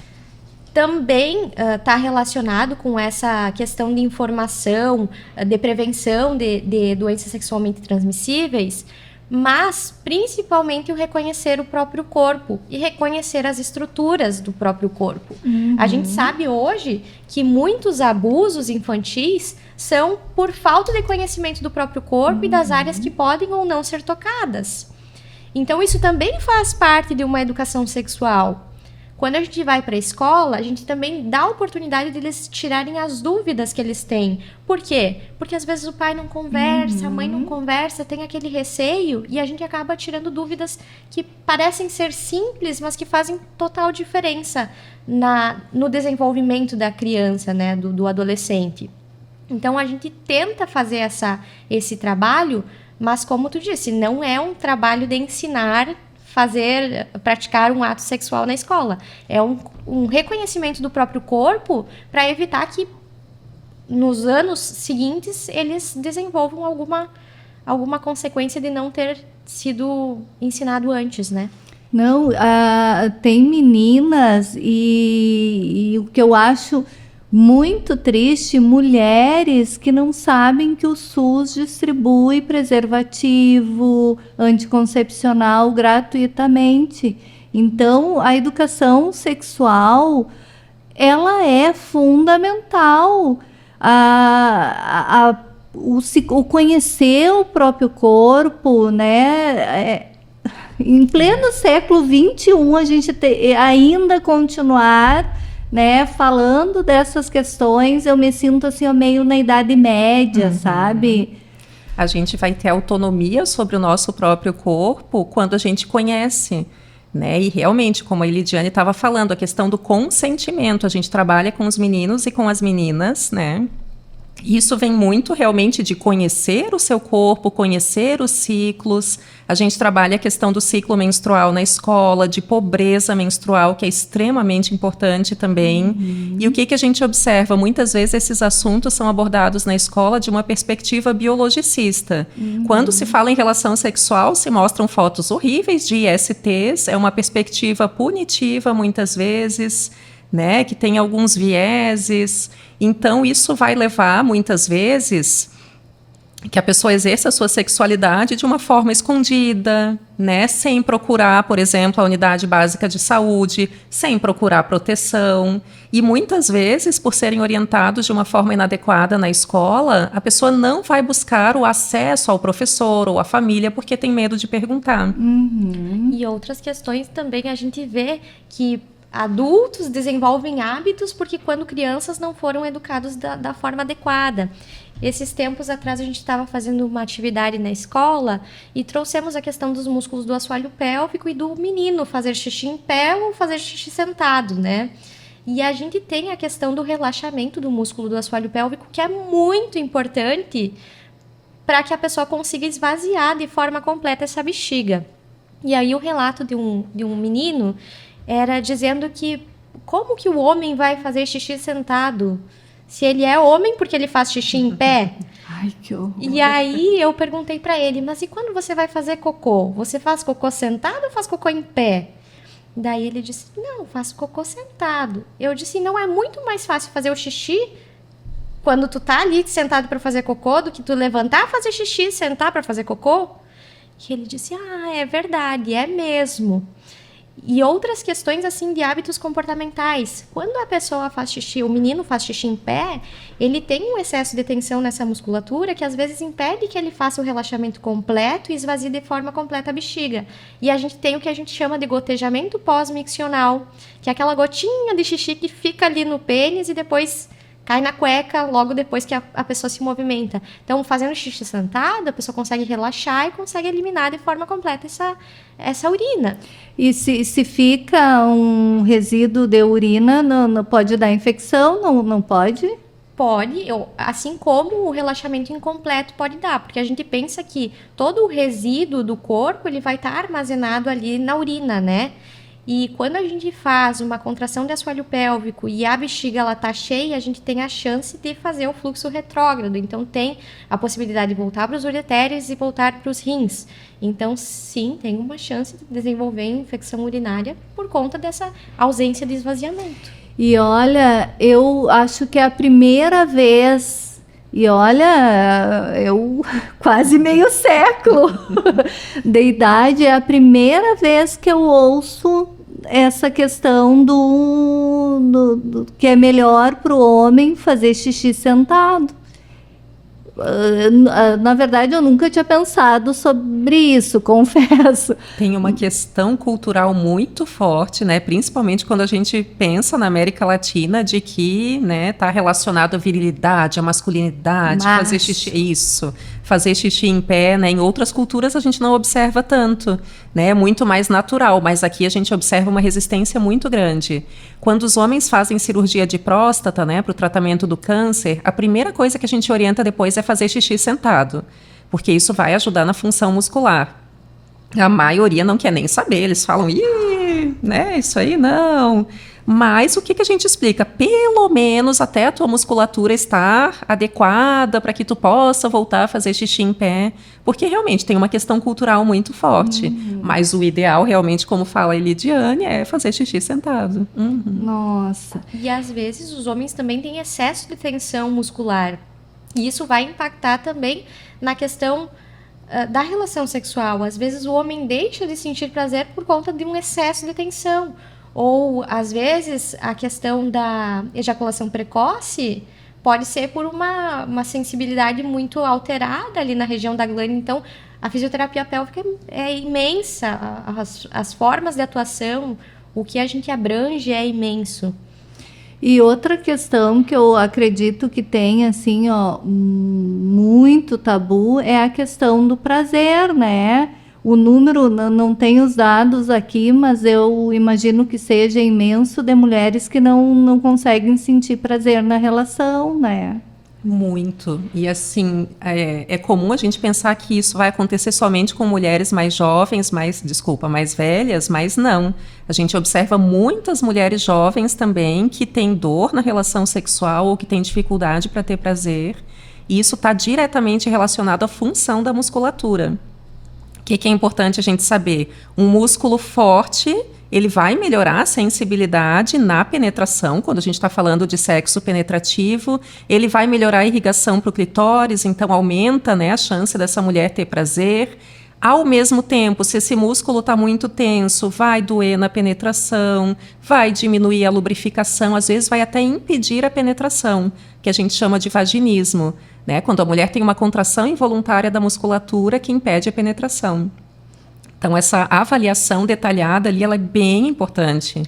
também está relacionado com essa questão de informação, de prevenção de doenças sexualmente transmissíveis, mas principalmente o reconhecer o próprio corpo e reconhecer as estruturas do próprio corpo. A gente sabe hoje que muitos abusos infantis são por falta de conhecimento do próprio corpo e das áreas que podem ou não ser tocadas. Então isso também faz parte de uma educação sexual. Quando a gente vai para a escola, a gente também dá a oportunidade de eles tirarem as dúvidas que eles têm. Por quê? Porque às vezes o pai não conversa, a mãe não conversa, tem aquele receio e a gente acaba tirando dúvidas que parecem ser simples, mas que fazem total diferença no desenvolvimento da criança, né, do adolescente. Então a gente tenta fazer esse trabalho, mas como tu disse, não é um trabalho de ensinar praticar um ato sexual na escola. É um reconhecimento do próprio corpo para evitar que nos anos seguintes eles desenvolvam alguma consequência de não ter sido ensinado antes, né? Não, tem meninas e o que eu acho muito triste, mulheres que não sabem que o SUS distribui preservativo anticoncepcional gratuitamente. Então, a educação sexual, ela é fundamental. O conhecer o próprio corpo, né? Em pleno século XXI, a gente ainda continuar, né, falando dessas questões, eu me sinto assim, meio na Idade Média, sabe? A gente vai ter autonomia sobre o nosso próprio corpo quando a gente conhece, né? E realmente, como a Elidiane estava falando, a questão do consentimento, a gente trabalha com os meninos e com as meninas, né? Isso vem muito realmente de conhecer o seu corpo, conhecer os ciclos. A gente trabalha a questão do ciclo menstrual na escola, de pobreza menstrual, que é extremamente importante também. E o que a gente observa? Muitas vezes esses assuntos são abordados na escola de uma perspectiva biologicista. Quando se fala em relação sexual, se mostram fotos horríveis de ISTs, é uma perspectiva punitiva muitas vezes, né, que tem alguns vieses. Então, isso vai levar, muitas vezes, que a pessoa exerça a sua sexualidade de uma forma escondida, né, sem procurar, por exemplo, a unidade básica de saúde, sem procurar proteção. E muitas vezes, por serem orientados de uma forma inadequada na escola, a pessoa não vai buscar o acesso ao professor ou à família porque tem medo de perguntar. E outras questões também a gente vê que adultos desenvolvem hábitos porque quando crianças não foram educados da forma adequada. Esses tempos atrás a gente estava fazendo uma atividade na escola e trouxemos a questão dos músculos do assoalho pélvico e do menino fazer xixi em pé ou fazer xixi sentado, né? E a gente tem a questão do relaxamento do músculo do assoalho pélvico, que é muito importante para que a pessoa consiga esvaziar de forma completa essa bexiga. E aí o relato de um menino era dizendo que como que o homem vai fazer xixi sentado? Se ele é homem, porque ele faz xixi em pé? Ai, que horror. E aí eu perguntei para ele, mas e quando você vai fazer cocô? Você faz cocô sentado ou faz cocô em pé? Daí ele disse, não, faço cocô sentado. Eu disse, não é muito mais fácil fazer o xixi quando tu tá ali sentado para fazer cocô do que tu levantar, fazer xixi e sentar para fazer cocô? E ele disse, é verdade, é mesmo. E outras questões, assim, de hábitos comportamentais. Quando a pessoa faz xixi, o menino faz xixi em pé, ele tem um excesso de tensão nessa musculatura que às vezes impede que ele faça o relaxamento completo e esvazie de forma completa a bexiga. E a gente tem o que a gente chama de gotejamento pós-miccional, que é aquela gotinha de xixi que fica ali no pênis e depois cai na cueca logo depois que a pessoa se movimenta. Então, fazendo xixi sentado, a pessoa consegue relaxar e consegue eliminar de forma completa essa urina. E se fica um resíduo de urina, não pode dar infecção? Não pode? Pode, assim como o relaxamento incompleto pode dar, porque a gente pensa que todo o resíduo do corpo ele vai estar armazenado ali na urina, né? E quando a gente faz uma contração de assoalho pélvico e a bexiga ela tá cheia, a gente tem a chance de fazer o fluxo retrógrado. Então, tem a possibilidade de voltar para os ureteres e voltar para os rins. Então, sim, tem uma chance de desenvolver infecção urinária por conta dessa ausência de esvaziamento. E olha, eu acho que é a primeira vez... E olha, eu quase meio século de idade, é a primeira vez que eu ouço essa questão do que é melhor para o homem fazer xixi sentado. Na verdade, eu nunca tinha pensado sobre isso, confesso. Tem uma questão cultural muito forte, né? Principalmente quando a gente pensa na América Latina, de que, né, tá relacionado à virilidade, à masculinidade, fazer xixi, fazer xixi em pé, né? Em outras culturas a gente não observa tanto, né? É muito mais natural, mas aqui a gente observa uma resistência muito grande. Quando os homens fazem cirurgia de próstata, né, para o tratamento do câncer, a primeira coisa que a gente orienta depois é fazer xixi sentado, porque isso vai ajudar na função muscular. A maioria não quer nem saber, eles falam, né, isso aí não. Mas o que a gente explica? Pelo menos até a tua musculatura estar adequada para que tu possa voltar a fazer xixi em pé, porque realmente tem uma questão cultural muito forte. Mas o ideal realmente, como fala a Elidiane, é fazer xixi sentado. Nossa. E às vezes os homens também têm excesso de tensão muscular. E isso vai impactar também na questão da relação sexual. Às vezes o homem deixa de sentir prazer por conta de um excesso de tensão. Ou, às vezes, a questão da ejaculação precoce pode ser por uma sensibilidade muito alterada ali na região da glândula. Então, a fisioterapia pélvica é imensa. As formas de atuação, o que a gente abrange é imenso. E outra questão que eu acredito que tem, assim, muito tabu é a questão do prazer, né? O número, não tem os dados aqui, mas eu imagino que seja imenso de mulheres que não conseguem sentir prazer na relação, né? Muito. E assim, é comum a gente pensar que isso vai acontecer somente com mulheres mais jovens, mais velhas, mas não. A gente observa muitas mulheres jovens também que têm dor na relação sexual ou que têm dificuldade para ter prazer. E isso está diretamente relacionado à função da musculatura. O que é importante a gente saber? Um músculo forte, ele vai melhorar a sensibilidade na penetração, quando a gente está falando de sexo penetrativo, ele vai melhorar a irrigação para o clitóris, então aumenta, né, a chance dessa mulher ter prazer. Ao mesmo tempo, se esse músculo está muito tenso, vai doer na penetração, vai diminuir a lubrificação, às vezes vai até impedir a penetração, que a gente chama de vaginismo, né? Quando a mulher tem uma contração involuntária da musculatura que impede a penetração. Então, essa avaliação detalhada ali, ela é bem importante.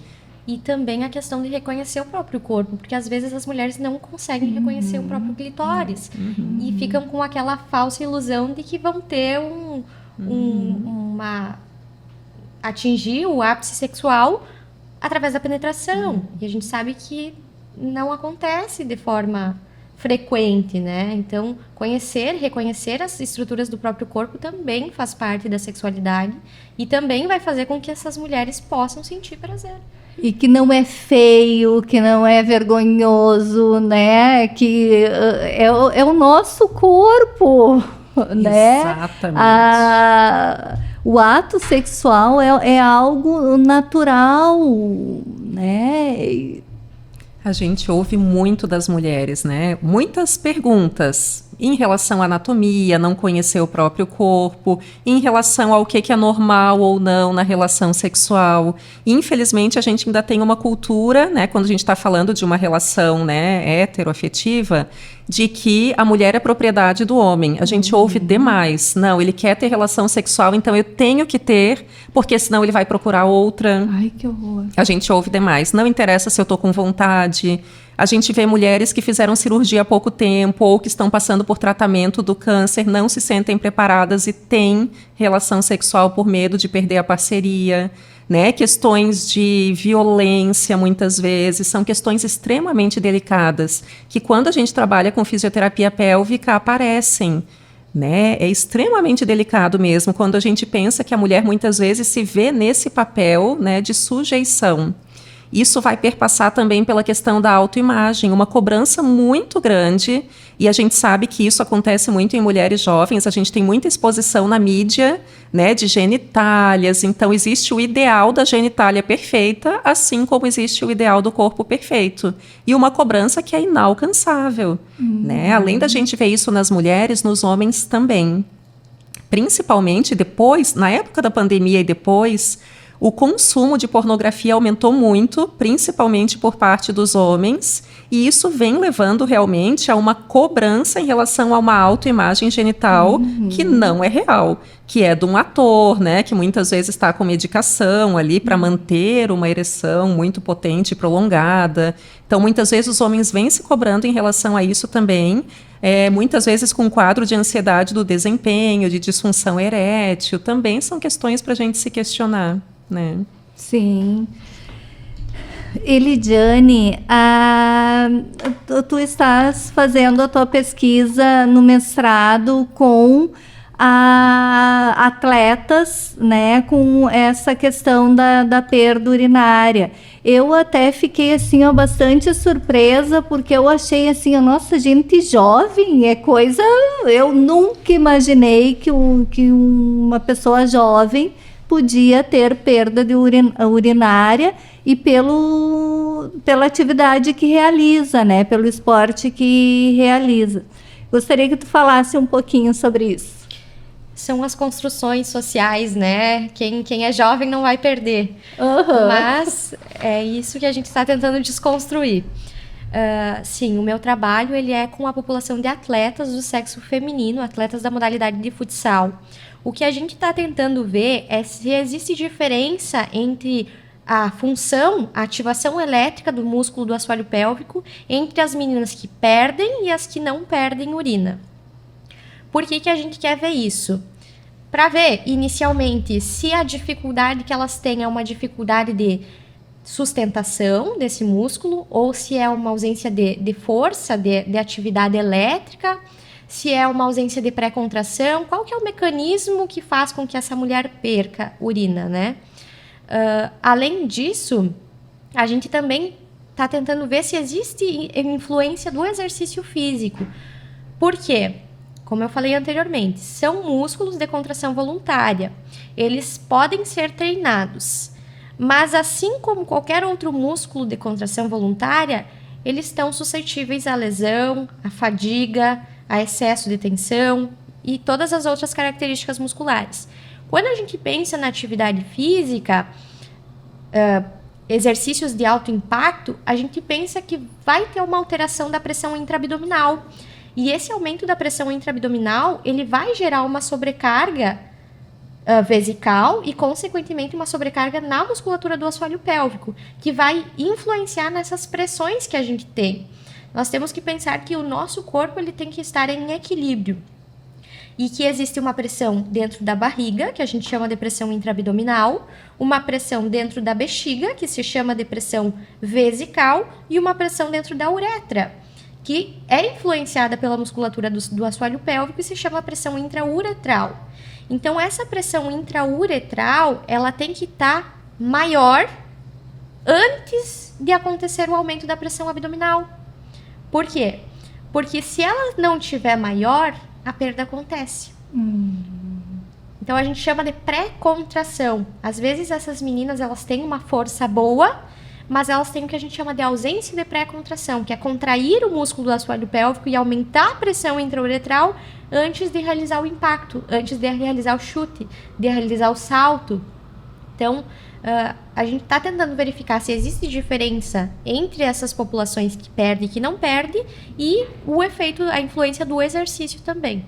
E também a questão de reconhecer o próprio corpo, porque às vezes as mulheres não conseguem reconhecer o próprio clitóris e ficam com aquela falsa ilusão de que vão ter atingir o ápice sexual através da penetração. E a gente sabe que não acontece de forma frequente, né? Então, reconhecer as estruturas do próprio corpo também faz parte da sexualidade e também vai fazer com que essas mulheres possam sentir prazer. E que não é feio, que não é vergonhoso, né? Que é o nosso corpo, né? Exatamente. O ato sexual é algo natural, né? A gente ouve muito das mulheres, né? Muitas perguntas em relação à anatomia, não conhecer o próprio corpo, em relação ao que é normal ou não na relação sexual. Infelizmente, a gente ainda tem uma cultura, né, quando a gente está falando de uma relação, né, heteroafetiva, de que a mulher é propriedade do homem. A gente ouve demais. Não, ele quer ter relação sexual, então eu tenho que ter, porque senão ele vai procurar outra. Ai, que horror. A gente ouve demais. Não interessa se eu estou com vontade. A gente vê mulheres que fizeram cirurgia há pouco tempo ou que estão passando por tratamento do câncer, não se sentem preparadas e têm relação sexual por medo de perder a parceria. Né? Questões de violência, muitas vezes, são questões extremamente delicadas, que quando a gente trabalha com fisioterapia pélvica, aparecem. Né? É extremamente delicado mesmo, quando a gente pensa que a mulher muitas vezes se vê nesse papel, né, de sujeição. Isso vai perpassar também pela questão da autoimagem, uma cobrança muito grande, e a gente sabe que isso acontece muito em mulheres jovens, a gente tem muita exposição na mídia, né, de genitálias, então existe o ideal da genitália perfeita, assim como existe o ideal do corpo perfeito, e uma cobrança que é inalcançável. Né? Além da gente ver isso nas mulheres, nos homens também. Principalmente depois, na época da pandemia e depois, o consumo de pornografia aumentou muito, principalmente por parte dos homens, e isso vem levando realmente a uma cobrança em relação a uma autoimagem genital que não é real, que é de um ator, né, que muitas vezes está com medicação ali para manter uma ereção muito potente e prolongada. Então, muitas vezes os homens vêm se cobrando em relação a isso também, muitas vezes com um quadro de ansiedade do desempenho, de disfunção erétil, também são questões para a gente se questionar. Né? Sim. Elidiane, tu estás fazendo a tua pesquisa no mestrado com atletas, né, com essa questão da perda urinária. Eu até fiquei assim, ó, bastante surpresa, porque eu achei assim, nossa, gente jovem, é coisa... Eu nunca imaginei que uma pessoa jovem podia ter perda de urinária e pela atividade que realiza, né? Pelo esporte que realiza. Gostaria que tu falasse um pouquinho sobre isso. São as construções sociais, né? Quem é jovem não vai perder. Mas é isso que a gente está tentando desconstruir. Sim, o meu trabalho ele é com a população de atletas do sexo feminino, atletas da modalidade de futsal. O que a gente está tentando ver é se existe diferença entre a função, a ativação elétrica do músculo do assoalho pélvico entre as meninas que perdem e as que não perdem urina. Por que a gente quer ver isso? Para ver, inicialmente, se a dificuldade que elas têm é uma dificuldade de sustentação desse músculo ou se é uma ausência de força, de atividade elétrica, se é uma ausência de pré-contração, qual que é o mecanismo que faz com que essa mulher perca urina, né? Além disso, a gente também está tentando ver se existe influência do exercício físico. Por quê? Como eu falei anteriormente, são músculos de contração voluntária. Eles podem ser treinados, mas assim como qualquer outro músculo de contração voluntária, eles estão suscetíveis à lesão, à fadiga, a excesso de tensão e todas as outras características musculares. Quando a gente pensa na atividade física, exercícios de alto impacto, a gente pensa que vai ter uma alteração da pressão intraabdominal. E esse aumento da pressão intraabdominal, ele vai gerar uma sobrecarga vesical e, consequentemente, uma sobrecarga na musculatura do assoalho pélvico, que vai influenciar nessas pressões que a gente tem. Nós temos que pensar que o nosso corpo ele tem que estar em equilíbrio e que existe uma pressão dentro da barriga, que a gente chama de pressão intraabdominal, uma pressão dentro da bexiga, que se chama de pressão vesical, e uma pressão dentro da uretra, que é influenciada pela musculatura do assoalho pélvico e se chama pressão intrauretral. Então, essa pressão intrauretral, ela tem que estar maior antes de acontecer o aumento da pressão abdominal. Por quê? Porque se ela não tiver maior, a perda acontece. Então, a gente chama de pré-contração. Às vezes, essas meninas, elas têm uma força boa, mas elas têm o que a gente chama de ausência de pré-contração, que é contrair o músculo do assoalho pélvico e aumentar a pressão intrauretral antes de realizar o impacto, antes de realizar o chute, de realizar o salto. Então, a gente está tentando verificar se existe diferença entre essas populações que perdem e que não perdem e o efeito, a influência do exercício também.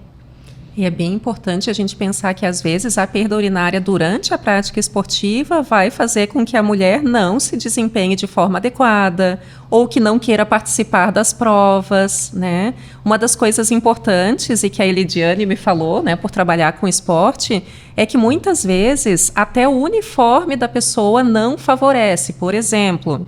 E é bem importante a gente pensar que, às vezes, a perda urinária durante a prática esportiva vai fazer com que a mulher não se desempenhe de forma adequada ou que não queira participar das provas, né? Uma das coisas importantes, e que a Elidiane me falou, né, por trabalhar com esporte, é que muitas vezes até o uniforme da pessoa não favorece. Por exemplo,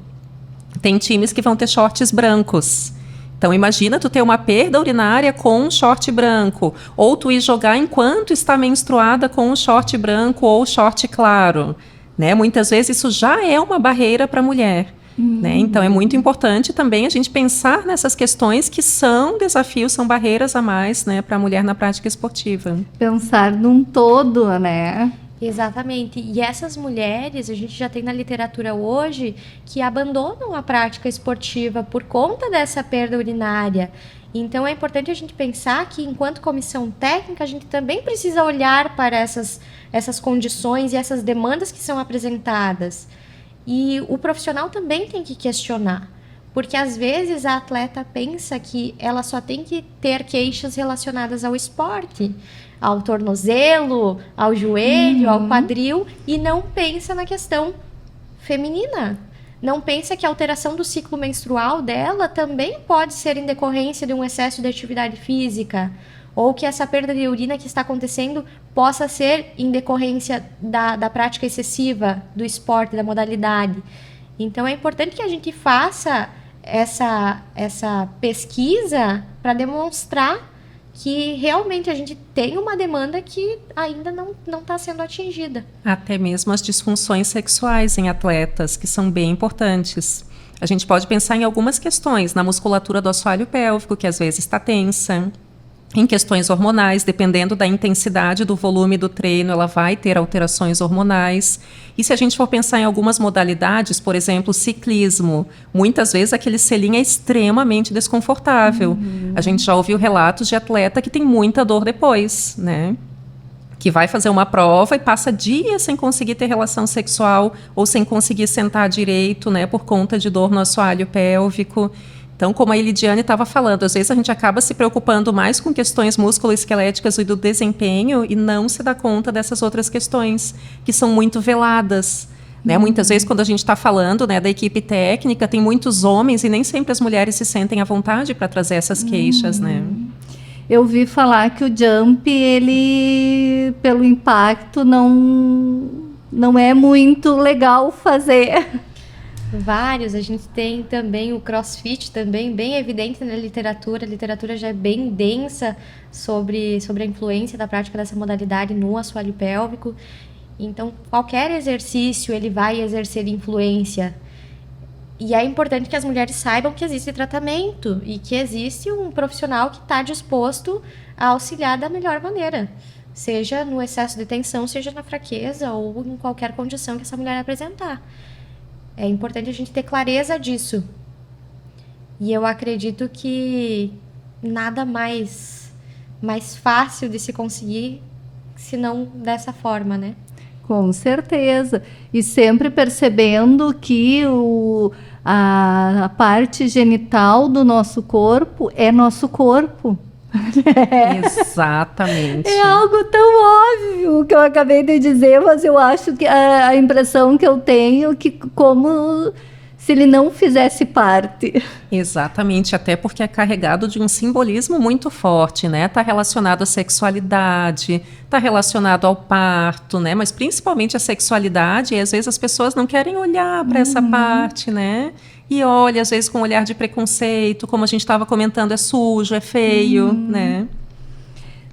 tem times que vão ter shorts brancos. Então, imagina tu ter uma perda urinária com um short branco, ou tu ir jogar enquanto está menstruada com um short branco ou short claro, né? Muitas vezes isso já é uma barreira para a mulher, né? Então, é muito importante também a gente pensar nessas questões que são desafios, são barreiras a mais, né, para a mulher na prática esportiva. Pensar num todo, né? Exatamente. E essas mulheres, a gente já tem na literatura hoje, que abandonam a prática esportiva por conta dessa perda urinária. Então, é importante a gente pensar que, enquanto comissão técnica, a gente também precisa olhar para essas condições e essas demandas que são apresentadas. E o profissional também tem que questionar. Porque, às vezes, a atleta pensa que ela só tem que ter queixas relacionadas ao esporte, ao tornozelo, ao joelho, ao quadril, e não pensa na questão feminina. Não pensa que a alteração do ciclo menstrual dela também pode ser em decorrência de um excesso de atividade física, ou que essa perda de urina que está acontecendo possa ser em decorrência da prática excessiva do esporte, da modalidade. Então, é importante que a gente faça essa pesquisa para demonstrar que realmente a gente tem uma demanda que ainda não está sendo atingida. Até mesmo as disfunções sexuais em atletas, que são bem importantes. A gente pode pensar em algumas questões, na musculatura do assoalho pélvico, que às vezes está tensa, em questões hormonais, dependendo da intensidade do volume do treino, ela vai ter alterações hormonais. E se a gente for pensar em algumas modalidades, por exemplo, ciclismo, muitas vezes aquele selim é extremamente desconfortável. A gente já ouviu relatos de atleta que tem muita dor depois, né? Que vai fazer uma prova e passa dias sem conseguir ter relação sexual ou sem conseguir sentar direito, né, por conta de dor no assoalho pélvico. Então, como a Elidiane estava falando, às vezes a gente acaba se preocupando mais com questões musculoesqueléticas e do desempenho e não se dá conta dessas outras questões que são muito veladas, né? Muitas vezes, quando a gente está falando, né, da equipe técnica, tem muitos homens e nem sempre as mulheres se sentem à vontade para trazer essas queixas, né? Eu ouvi falar que o jump, ele, pelo impacto, não é muito legal fazer. Vários, a gente tem também o CrossFit, também bem evidente na literatura. A literatura já é bem densa sobre a influência da prática dessa modalidade no assoalho pélvico. Então, qualquer exercício, ele vai exercer influência. E é importante que as mulheres saibam que existe tratamento e que existe um profissional que está disposto a auxiliar da melhor maneira. Seja no excesso de tensão, seja na fraqueza ou em qualquer condição que essa mulher apresentar. É importante a gente ter clareza disso. E eu acredito que nada mais fácil de se conseguir, senão dessa forma, né? Com certeza. E sempre percebendo que a parte genital do nosso corpo é nosso corpo. Exatamente. É algo tão óbvio que eu acabei de dizer, mas eu acho que a impressão que eu tenho que como se ele não fizesse parte. Exatamente, até porque é carregado de um simbolismo muito forte, né? Está relacionado à sexualidade, está relacionado ao parto, né? Mas principalmente a sexualidade, e às vezes as pessoas não querem olhar para essa parte, né? E olha, às vezes com um olhar de preconceito, como a gente estava comentando, é sujo, é feio, né?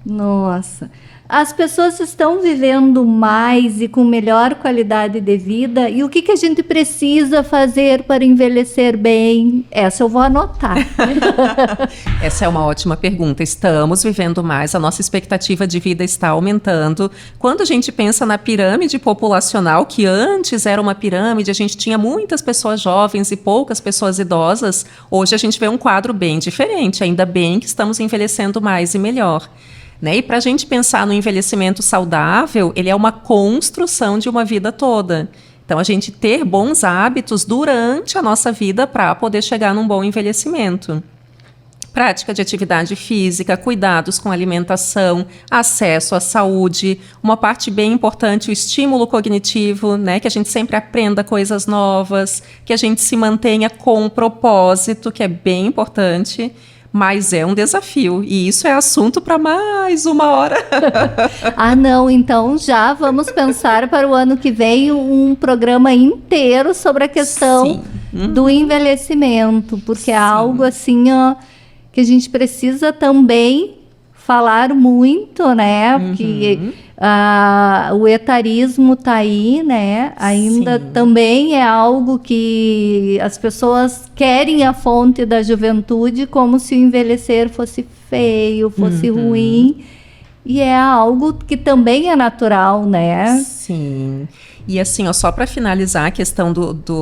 Nossa. As pessoas estão vivendo mais e com melhor qualidade de vida. E o que a gente precisa fazer para envelhecer bem? Essa eu vou anotar. Essa é uma ótima pergunta. Estamos vivendo mais, a nossa expectativa de vida está aumentando. Quando a gente pensa na pirâmide populacional, que antes era uma pirâmide, a gente tinha muitas pessoas jovens e poucas pessoas idosas, hoje a gente vê um quadro bem diferente. Ainda bem que estamos envelhecendo mais e melhor. Né? E para a gente pensar no envelhecimento saudável, ele é uma construção de uma vida toda. Então, a gente ter bons hábitos durante a nossa vida para poder chegar num bom envelhecimento. Prática de atividade física, cuidados com a alimentação, acesso à saúde, uma parte bem importante, o estímulo cognitivo, né? Que a gente sempre aprenda coisas novas, que a gente se mantenha com um propósito, que é bem importante. Mas é um desafio, e isso é assunto para mais uma hora. Ah, não, então já vamos pensar para o ano que vem um programa inteiro sobre a questão do envelhecimento, porque é algo assim, ó, que a gente precisa também falar muito, né? Porque o etarismo está aí, né? Ainda também é algo que as pessoas querem a fonte da juventude como se o envelhecer fosse feio, fosse ruim. E é algo que também é natural, né? Sim. E assim, ó, só para finalizar a questão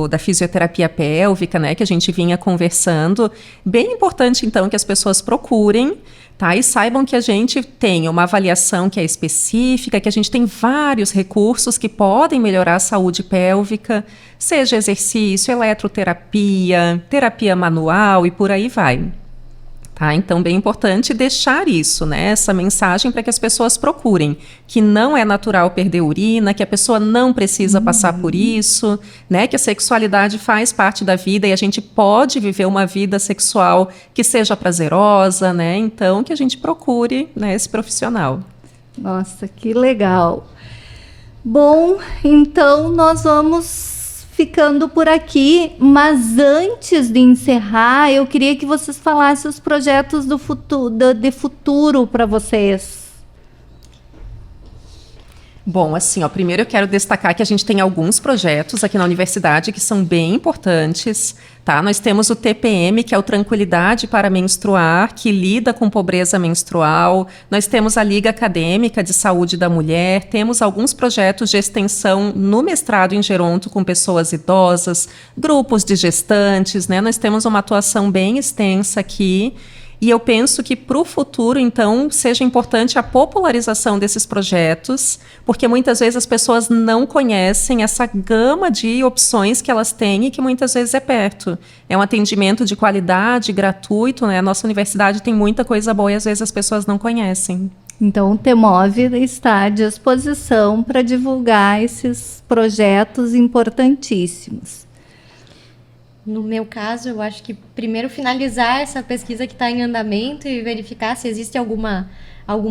da fisioterapia pélvica, né, que a gente vinha conversando, bem importante então que as pessoas procurem, tá? E saibam que a gente tem uma avaliação que é específica, que a gente tem vários recursos que podem melhorar a saúde pélvica, seja exercício, eletroterapia, terapia manual e por aí vai. Tá? Então, bem importante deixar isso, né? Essa mensagem para que as pessoas procurem, que não é natural perder urina, que a pessoa não precisa passar por isso, né? Que a sexualidade faz parte da vida e a gente pode viver uma vida sexual que seja prazerosa, né? Então, que a gente procure, né, esse profissional. Nossa, que legal. Bom, então nós vamos ficando por aqui, mas antes de encerrar, eu queria que vocês falassem os projetos do futuro para vocês. Bom, assim, ó, primeiro eu quero destacar que a gente tem alguns projetos aqui na universidade que são bem importantes, tá? Nós temos o TPM, que é o Tranquilidade para Menstruar, que lida com pobreza menstrual. Nós temos a Liga Acadêmica de Saúde da Mulher, temos alguns projetos de extensão no mestrado em geronto com pessoas idosas, grupos de gestantes, né? Nós temos uma atuação bem extensa aqui. E eu penso que para o futuro, então, seja importante a popularização desses projetos, porque muitas vezes as pessoas não conhecem essa gama de opções que elas têm e que muitas vezes é perto. É um atendimento de qualidade, gratuito, né? A nossa universidade tem muita coisa boa e às vezes as pessoas não conhecem. Então, o TEMOV está à disposição para divulgar esses projetos importantíssimos. No meu caso, eu acho que primeiro finalizar essa pesquisa que está em andamento e verificar se existe alguma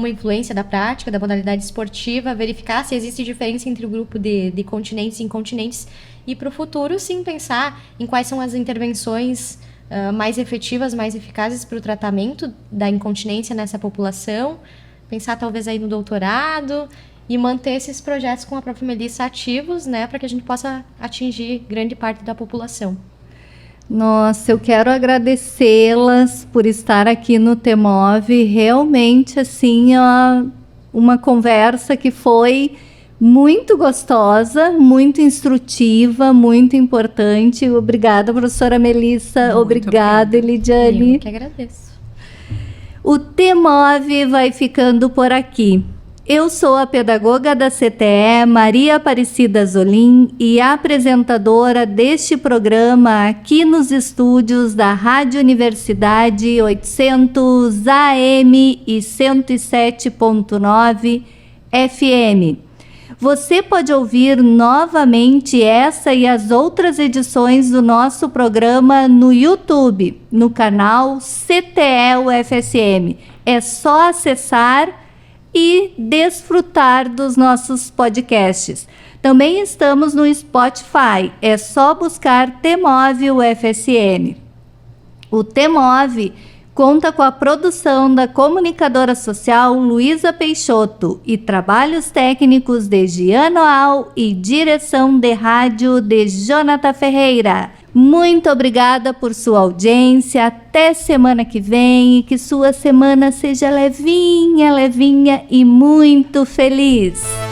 influência da prática, da modalidade esportiva, verificar se existe diferença entre o grupo de continentes e incontinentes e para o futuro, sim, pensar em quais são as intervenções mais efetivas, mais eficazes para o tratamento da incontinência nessa população, pensar talvez aí no doutorado e manter esses projetos com a própria Melissa ativos, né, para que a gente possa atingir grande parte da população. Nossa, eu quero agradecê-las por estar aqui no TEMOV. Realmente, assim, uma conversa que foi muito gostosa, muito instrutiva, muito importante. Obrigada, professora Melissa. Muito obrigada, Elidiane. Eu que agradeço. O TEMOV vai ficando por aqui. Eu sou a pedagoga da CTE, Maria Aparecida Zolim, e apresentadora deste programa aqui nos estúdios da Rádio Universidade 800 AM e 107.9 FM. Você pode ouvir novamente essa e as outras edições do nosso programa no YouTube, no canal CTE-UFSM. É só acessar e desfrutar dos nossos podcasts. Também estamos no Spotify, é só buscar TMOV UFSM. O TMOV conta com a produção da comunicadora social Luísa Peixoto e trabalhos técnicos de Giano Al e direção de rádio de Jonathan Ferreira. Muito obrigada por sua audiência, até semana que vem e que sua semana seja levinha, levinha e muito feliz.